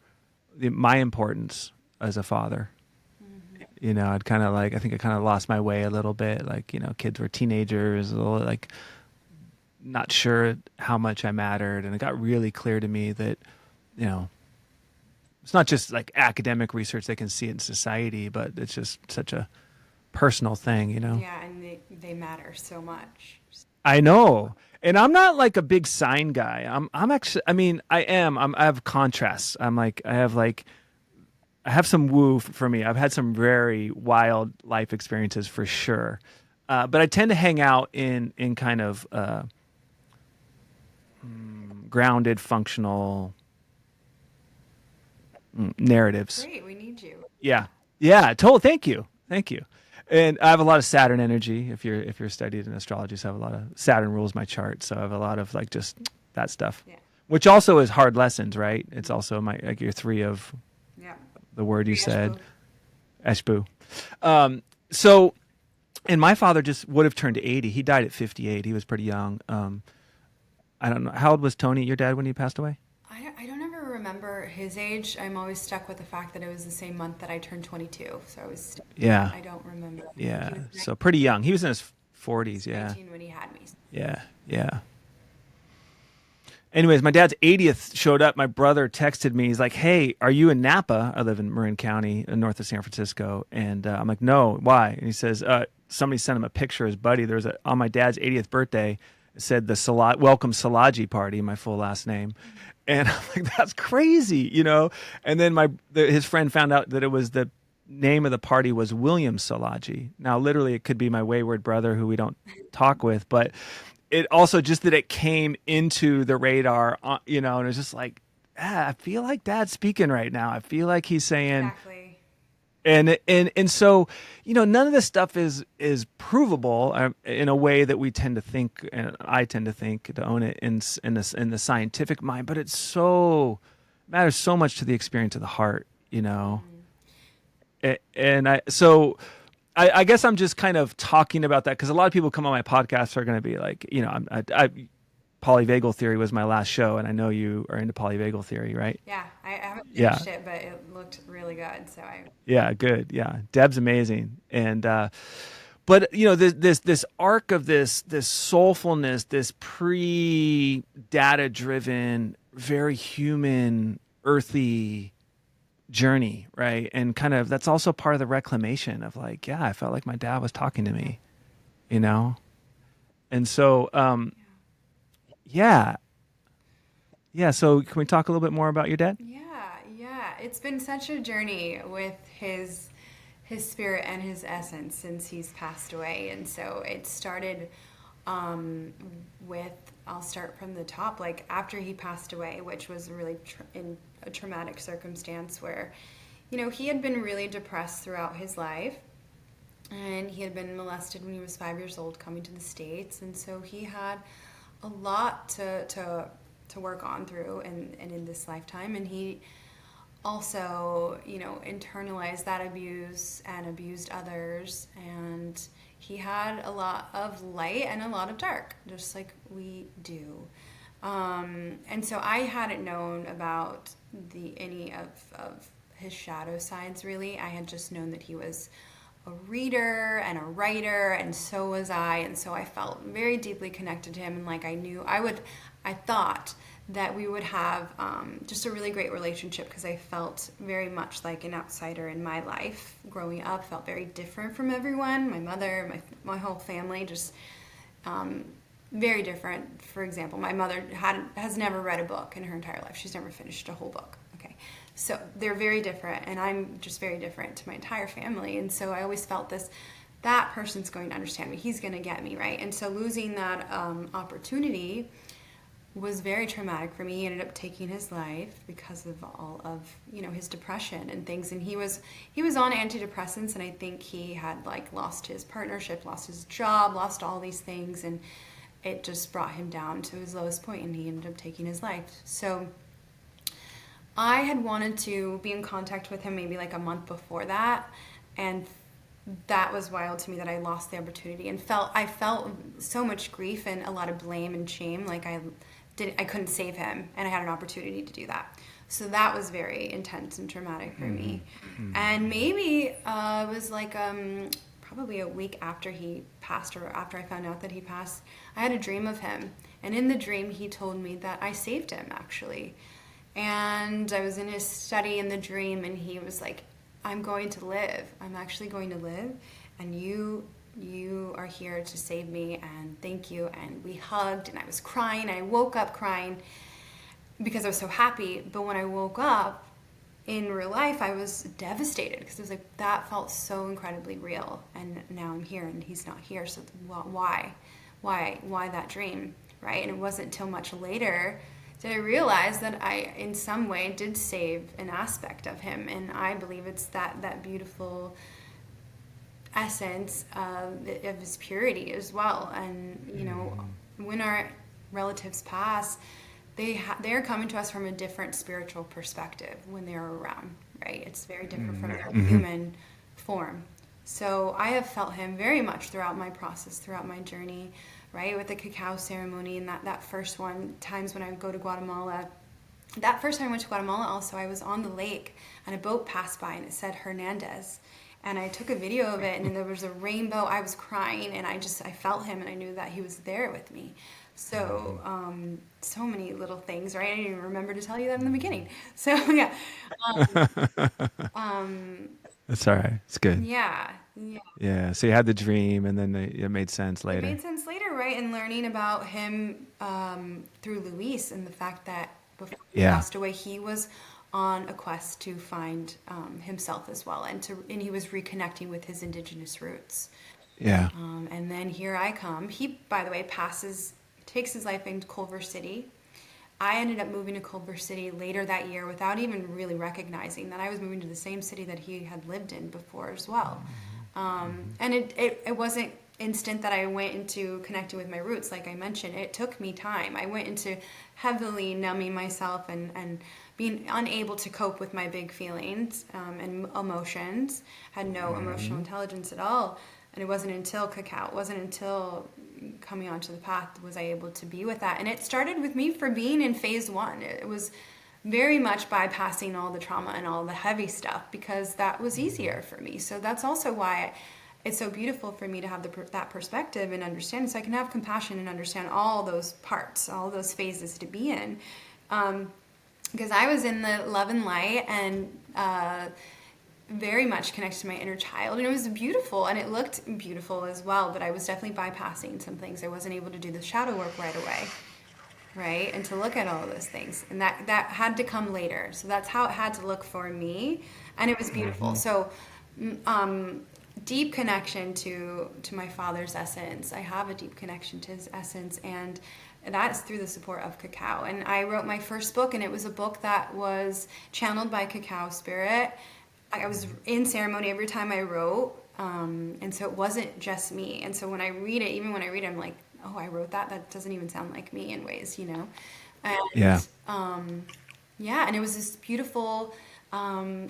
my importance as a father. Mm-hmm. I'd kind of like, I think I kind of lost my way a little bit. Like, kids were teenagers, a little like not sure how much I mattered. And it got really clear to me that, you know, it's not just like academic research, they can see it in society, but it's just such a personal thing. Yeah, and they matter so much. I know. And I'm not like a big sign guy. I'm actually, I mean, I have contrasts. I have some woo for me. I've had some very wild life experiences for sure. But I tend to hang out in kind of grounded, functional narratives. Great, we need you. Yeah, yeah. Total. Thank you, thank you. And I have a lot of Saturn energy. If you're studied in astrology, so I have a lot of Saturn rules my chart. So I have a lot of like just that stuff, Yeah. which also is hard lessons, right? It's also my like your three of Yeah. the word you said, Ashbu. Eshbu. So, and my father just would have turned 80. He died at 58. He was pretty young. I don't know. How old was Tony, your dad, when he passed away? I don't ever remember his age. I'm always stuck with the fact that it was the same month that I turned 22. So Yeah. I don't remember. Yeah. He was So pretty young. He was in his 40s. Yeah. 19 when he had me. Yeah. Yeah. Anyways, my dad's 80th showed up. My brother texted me. He's like, "Hey, are you in Napa? I live in Marin County, north of San Francisco." And I'm like, "No, why?" And he says, "Somebody sent him a picture of his buddy. There's on my dad's 80th birthday. It said the Welcome Salaji Party, my full last name." And I'm like, "That's crazy." And then his friend found out that it was the name of the party was William Salaji. Now, literally, it could be my wayward brother who we don't talk with, but it also just that it came into the radar, and it's just like, I feel like Dad's speaking right now. I feel like he's saying, Exactly. and so, none of this stuff is provable in a way that we tend to think, and I tend to think to own it in the scientific mind, but matters so much to the experience of the heart. And I guess I'm just kind of talking about that because a lot of people come on my podcast are going to be like, polyvagal theory was my last show, and I know you are into polyvagal theory, right? Yeah, I haven't Yeah, finished it, but it looked really good. So yeah, good, yeah. Deb's amazing, and but this arc of this soulfulness, this pre data driven, very human, earthy journey, right? And kind of that's also part of the reclamation of like, yeah, I felt like my dad was talking to me, you know? And so, yeah. Yeah. So can we talk a little bit more about your dad? yeah, it's been such a journey with his spirit and his essence since he's passed away. And so it started with, I'll start from the top, like after he passed away, which was really in a traumatic circumstance where, he had been really depressed throughout his life. And he had been molested when he was 5 years old, coming to the States. And so he had a lot to work on through and in this lifetime. And he also, internalized that abuse and abused others. And he had a lot of light and a lot of dark, just like we do. And so I hadn't known about any of his shadow sides really. I had just known that he was a reader and a writer, and so was I. And so I felt very deeply connected to him. And like I thought that we would have just a really great relationship, because I felt very much like an outsider in my life growing up. Felt very different from everyone. My mother, my whole family, just very different. For example, my mother has never read a book in her entire life. She's never finished a whole book. Okay, so they're very different, and I'm just very different to my entire family. And so I always felt that person's going to understand me. He's going to get me, right? And so losing that opportunity was very traumatic for me. He ended up taking his life because of all of his depression and things. And he was on antidepressants, and I think he had like lost his partnership, lost his job, lost all these things, and it just brought him down to his lowest point, and he ended up taking his life. So I had wanted to be in contact with him maybe like a month before that, and that was wild to me that I lost the opportunity, and I felt so much grief and a lot of blame and shame, like I couldn't save him, and I had an opportunity to do that. So that was very intense and traumatic for me. And maybe it was like probably a week after he passed, or after I found out that he passed, I had a dream of him. And in the dream, he told me that I saved him, actually. And I was in his study in the dream, and he was like, I'm going to live. I'm actually going to live, and you are here to save me, and thank you. And we hugged, and I was crying. I woke up crying because I was so happy. But when I woke up in real life, I was devastated, because it was like, that felt so incredibly real, and now I'm here and he's not here. So why that dream, right? And it wasn't until much later did I realize that I in some way did save an aspect of him. And I believe it's that beautiful essence of his purity as well. And when our relatives pass, they're coming to us from a different spiritual perspective when they're around, right? It's very different from their human form. So I have felt him very much throughout my process, throughout my journey, right? With the cacao ceremony, and that first one, times when I would go to Guatemala. That first time I went to Guatemala also, I was on the lake and a boat passed by and it said Hernandez. And I took a video of it, and there was a rainbow. I was crying, and I felt him, and I knew that he was there with me. So, so many little things, right? I didn't even remember to tell you that in the beginning. So, yeah. That's all right. It's good. Yeah. Yeah. Yeah. So you had the dream, and then it made sense It later. made sense later, right? And learning about him through Luis, and the fact that before he Yeah. passed away, he was on a quest to find himself as well, and he was reconnecting with his indigenous roots. Yeah. And then here I come. He, by the way, takes his life in Culver City. I ended up moving to Culver City later that year without even really recognizing that I was moving to the same city that he had lived in before as well. And it wasn't instant that I went into connecting with my roots. Like I mentioned, it took me time. I went into heavily numbing myself and being unable to cope with my big feelings and emotions. Had no emotional intelligence at all. And it wasn't until cacao, it wasn't until coming onto the path was I able to be with that. And it started with me for being in phase one. It was very much bypassing all the trauma and all the heavy stuff, because that was easier for me. So that's also why it's so beautiful for me to have that perspective and understand, so I can have compassion and understand all those parts, all those phases to be in. Because I was in the love and light, and very much connected to my inner child, and it was beautiful, and it looked beautiful as well, but I was definitely bypassing some things. I wasn't able to do the shadow work right away, right? And to look at all those things, and that had to come later. So that's how it had to look for me, and it was beautiful. So deep connection to my father's essence. I have a deep connection to his essence, and that's through the support of cacao. And I wrote my first book, and it was a book that was channeled by cacao spirit. I was in ceremony every time I wrote, and so it wasn't just me. And so when I read it, even when I read it, I'm like, oh, I wrote that? That doesn't even sound like me in ways, And Yeah. yeah, and it was this beautiful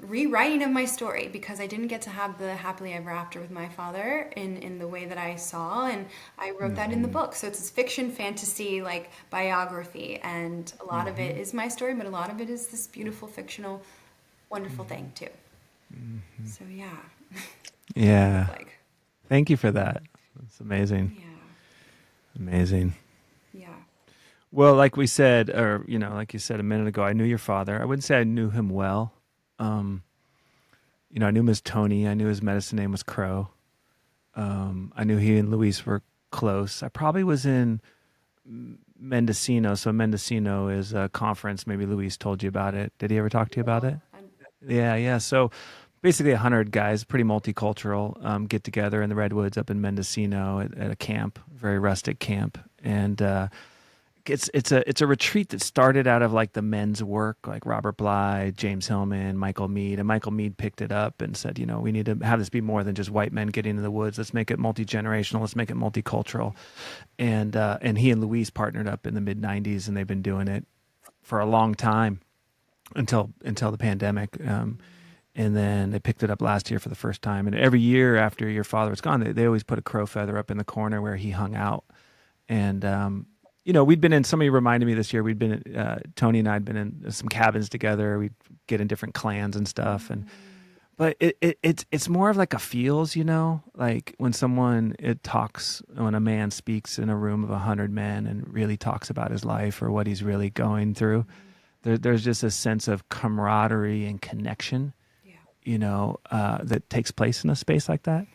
rewriting of my story because I didn't get to have the happily ever after with my father in the way that I saw, and I wrote that in the Mm-hmm. book. So it's a fiction, fantasy, like biography, and a lot of Mm-hmm. it is my story, but a lot of it is this beautiful, fictional, wonderful thing too. Mm-hmm. So yeah, that's what I look Yeah. like. Thank you for that. That's amazing. Yeah, Amazing. yeah. Well, like we said, or like you said a minute ago, I knew your father. I wouldn't say I knew him well. Um, I knew him as Tony. I knew his medicine name was Crow. I knew he and Luis were close. I probably was in Mendocino. So Mendocino is a conference. Maybe Luis told you about it. Did he ever talk to you about No, it? Yeah, yeah. So basically, 100 guys, pretty multicultural, get together in the redwoods up in Mendocino at a camp, very rustic camp, and it's a retreat that started out of like the men's work, like Robert Bly, James Hillman, Michael Mead, and Michael Mead picked it up and said, we need to have this be more than just white men getting in the woods. Let's make it multi generational. Let's make it multicultural. And he and Luis partnered up in the mid '90s, and they've been doing it for a long time until the pandemic. And then they picked it up last year for the first time. And every year after your father was gone, they always put a crow feather up in the corner where he hung out. And we'd been in. Somebody reminded me this year. We'd been Tony and I'd been in some cabins together. We'd get in different clans and stuff. And but it's more of like a feels, like when a man speaks in a room of 100 men and really talks about his life or what he's really going through. There's just a sense of camaraderie and connection, yeah. that takes place in a space like that,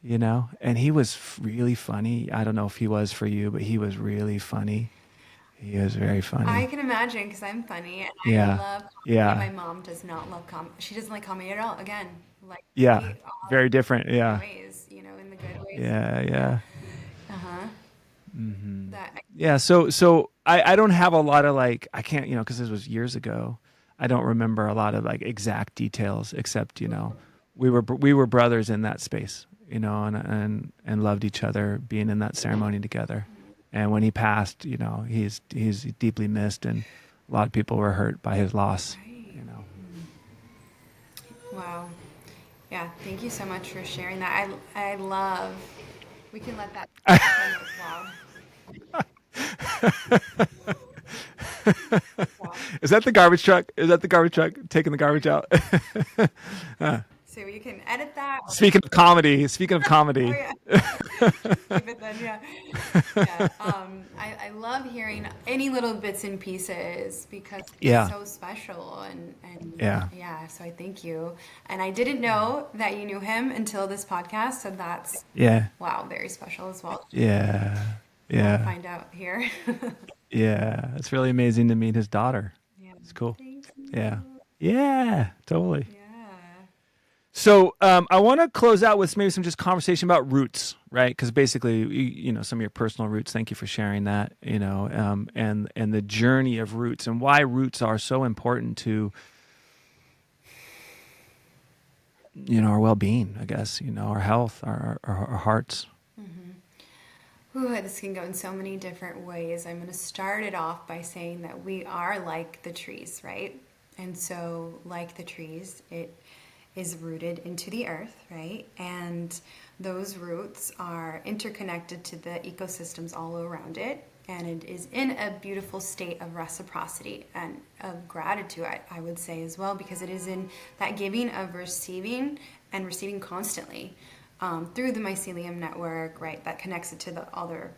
and he was really funny. I don't know if he was for you, but he was really funny. He was very I funny. can imagine because I'm funny and I Yeah. love comedy. Yeah. My mom does not love comedy. She doesn't like comedy at all. Again, like Yeah. we all Very different. different Yeah. ways, in the good ways. Yeah. Yeah. Yeah. Uh-huh. Hmm. That Yeah. So I don't have a lot of like, I can't, because this was years ago. I don't remember a lot of like exact details except, we were brothers in that space, and loved each other being in that ceremony together. And when he passed, he's deeply missed, and a lot of people were hurt by his loss, right. you know. Wow. Yeah, thank you so much for sharing that. I love we can let that kind of wow. Wow. Is that the garbage truck? Is that the garbage truck taking the garbage out? So you can edit that or Speaking of oh comedy, yeah. Keep it then, yeah. Yeah. I love hearing any little bits and pieces because it's yeah, so special and yeah, yeah, so I thank you. And I didn't know that you knew him until this podcast, so that's yeah, wow, very special as well. yeah, More to yeah, find out here. yeah. It's really amazing to meet his daughter. Yeah. It's cool. Thank Yeah, you. yeah, totally. Yeah. So I want to close out with maybe some just conversation about roots, right? Because basically, some of your personal roots. Thank you for sharing that. And the journey of roots and why roots are so important to our well-being. I guess our health, our hearts. Ooh, this can go in so many different ways. I'm going to start it off by saying that we are like the trees, right? And so, like the trees, it is rooted into the earth, right? And those roots are interconnected to the ecosystems all around it. And it is in a beautiful state of reciprocity and of gratitude, I would say as well, because it is in that giving of receiving and receiving constantly through the mycelium network, right, that connects it to the other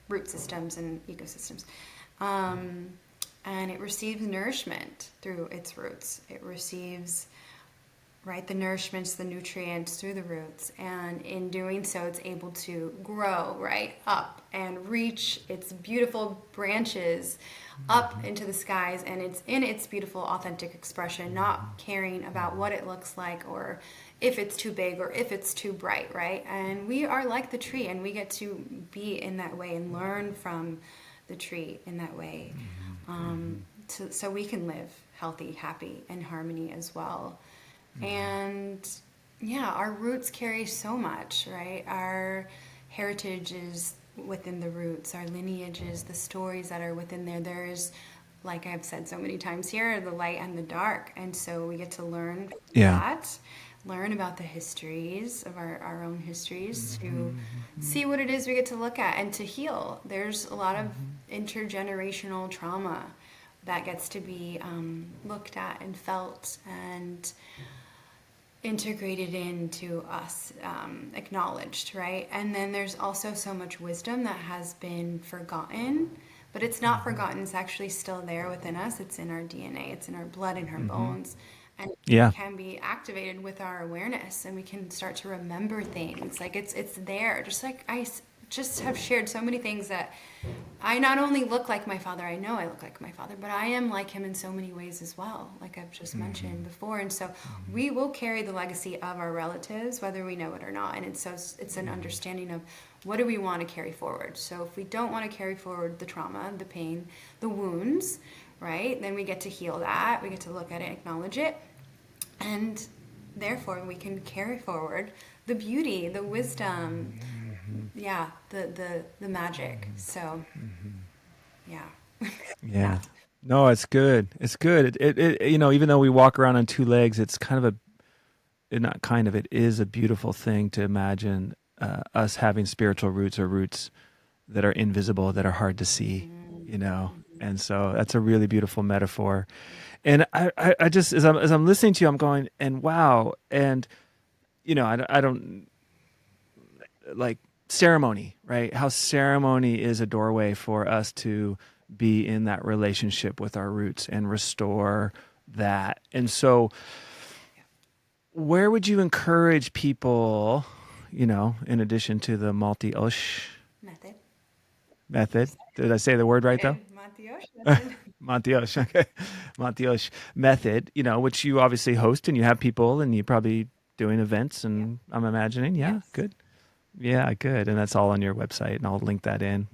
root systems and ecosystems. And it receives nourishment through its roots. It receives, right, the nourishments, the nutrients through the roots. And in doing so, it's able to grow, right, up and reach its beautiful branches up into the skies. And it's in its beautiful, authentic expression, not caring about what it looks like or if it's too big or if it's too bright, right? And we are like the tree, and we get to be in that way and learn from the tree in that way. So we can live healthy, happy, and harmony as well. And yeah, our roots carry so much, right? Our heritage is within the roots, our lineages, the stories that are within there. There's like I've said so many times here, the light and the dark. And so we get to learn Yeah. that, learn about the histories of our own histories, to see what it is we get to look at and to heal. There's a lot of intergenerational trauma that gets to be looked at and felt and integrated into us, acknowledged, right? And then there's also so much wisdom that has been forgotten, but it's not forgotten. It's actually still there within us. It's in our DNA, it's in our blood, in our bones. And it Yeah. can be activated with our awareness, and we can start to remember things. Like it's there. Just like just have shared so many things that I not only look like my father, I know I look like my father, but I am like him in so many ways as well, like I've just mentioned before. And so we will carry the legacy of our relatives, whether we know it or not. And it's an understanding of what do we want to carry forward. So if we don't want to carry forward the trauma, the pain, the wounds, right, then we get to heal that. We get to look at it, acknowledge it, and therefore we can carry forward the beauty, the wisdom, yeah, the magic. So yeah. Yeah. Yeah. No, it's good. It's good. Even though we walk around on two legs, it's kind of not kind of, it is a beautiful thing to imagine us having spiritual roots or roots that are invisible, that are hard to see, And so that's a really beautiful metaphor. And I just, as I'm listening to you, I'm going, and wow. And, I don't like ceremony, right? How ceremony is a doorway for us to be in that relationship with our roots and restore that. And so, where would you encourage people, in addition to the Malti-Osh Method. method? Did I say the word right though? Matiosh method. Monty-Osh, okay. Monty-Osh method, which you obviously host and you have people and you probably doing events Yeah. and I'm imagining, yeah, Yes. good. Yeah, good. And that's all on your website and I'll link that in.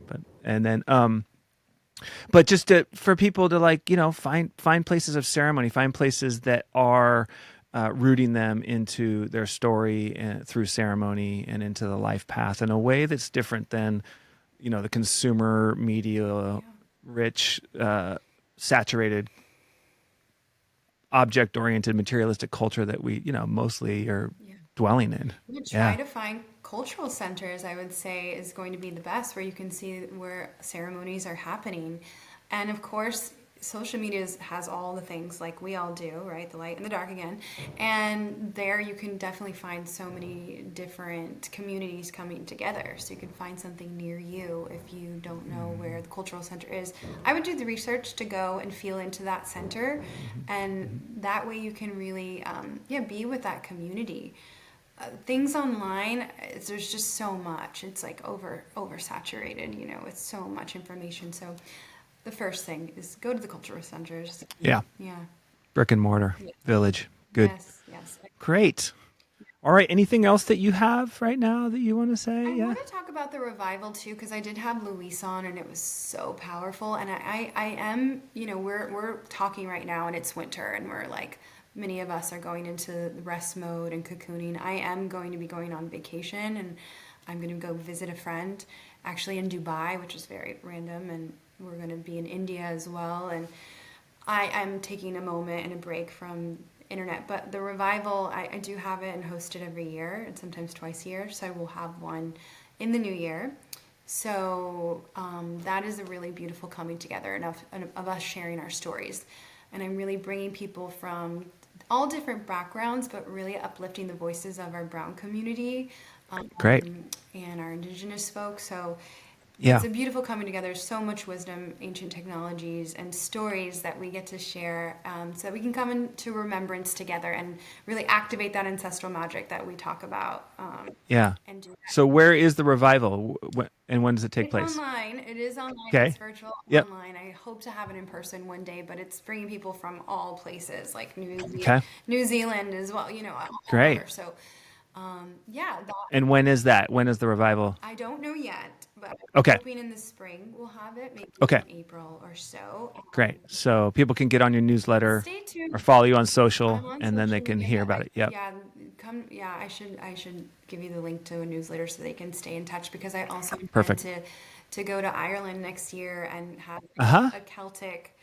But just for people to find places of ceremony, find places that are rooting them into their story and through ceremony and into the life path in a way that's different than, the consumer media Yeah. rich, saturated, object oriented, materialistic culture that we, mostly are Yeah. dwelling in. Yeah, try Yeah. to find cultural centers, I would say, is going to be the best, where you can see where ceremonies are happening. And of course, social media has all the things like we all do, right? The light and the dark again. And there you can definitely find so many different communities coming together. So you can find something near you if you don't know where the cultural center is. I would do the research to go and feel into that center. And that way you can really, be with that community. Things online, there's just so much. It's like oversaturated, with so much information. So the first thing is go to the cultural centers. Yeah. Yeah. Brick and mortar Yeah. village. Good. Yes, yes. Great. All right. Anything else that you have right now that you want to say? I Yeah. want to talk about the revival too, because I did have Luis on and it was so powerful. And I am, we're talking right now and it's winter and we're like, many of us are going into the rest mode and cocooning. I am going to be going on vacation and I'm going to go visit a friend actually in Dubai, which is very random. And we're going to be in India as well. And I am taking a moment and a break from internet, but the revival, I do have it and host it every year and sometimes twice a year. So I will have one in the new year. So that is a really beautiful coming together of us sharing our stories. And I'm really bringing people from all different backgrounds, but really uplifting the voices of our brown community, Great. and our indigenous folks. So it's Yeah. a beautiful coming together. So much wisdom, ancient technologies, and stories that we get to share, so that we can come into remembrance together and really activate that ancestral magic that we talk about, Yeah. and do that. So where is the revival and when does it take It's place? online. It is online. It's Okay. virtual Yep. online. I hope to have it in person one day, but it's bringing people from all places, like Okay. New Zealand as well. All Great. over. So, yeah, that And when is that? When is the revival? I don't know yet, but I'm Okay. hoping in the spring we'll have it, maybe Okay. in April or so. Great. So people can get on your newsletter Stay tuned. or follow you on social I'm on and then they social can media. hear about it. Yep. Yeah, come. Yeah, I should give you the link to a newsletter so they can stay in touch, because I also intend Perfect. to go to Ireland next year and have Uh-huh. a Celtic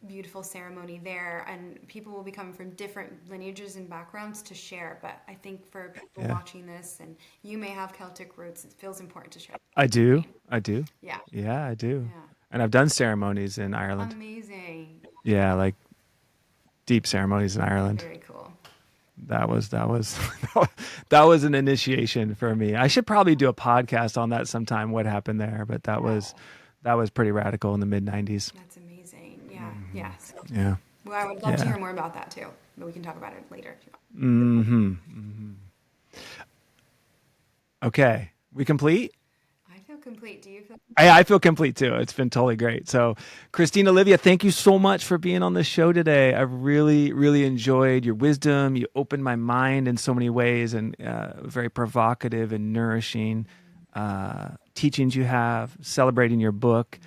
beautiful ceremony there, and people will be coming from different lineages and backgrounds to share. But I think for people Yeah. watching this, and you may have Celtic roots, it feels important to share. I do. I do. Yeah, Yeah, I do. yeah, And I've done ceremonies in Ireland. amazing, Yeah, like deep ceremonies in Ireland. very cool. That was that was an initiation for me. I should probably do a podcast on that sometime. What happened there? But that was pretty radical in the mid '90s. That's amazing. Yeah, yes. Yeah, Well, I would love to yeah. hear more about that too, but we can talk about it later if you want. Hmm. Okay, we complete. I feel complete. Do you feel? I feel complete too. It's been totally great. So, Christine Olivia, thank you so much for being on the show today. I've really, really enjoyed your wisdom. You opened my mind in so many ways, and very provocative and nourishing teachings you have, celebrating your book,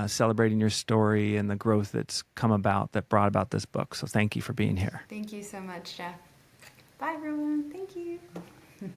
celebrating your story, and the growth that's come about that brought about this book. So, thank you for being here. Thank you so much, Jeff. Bye, everyone. Thank you.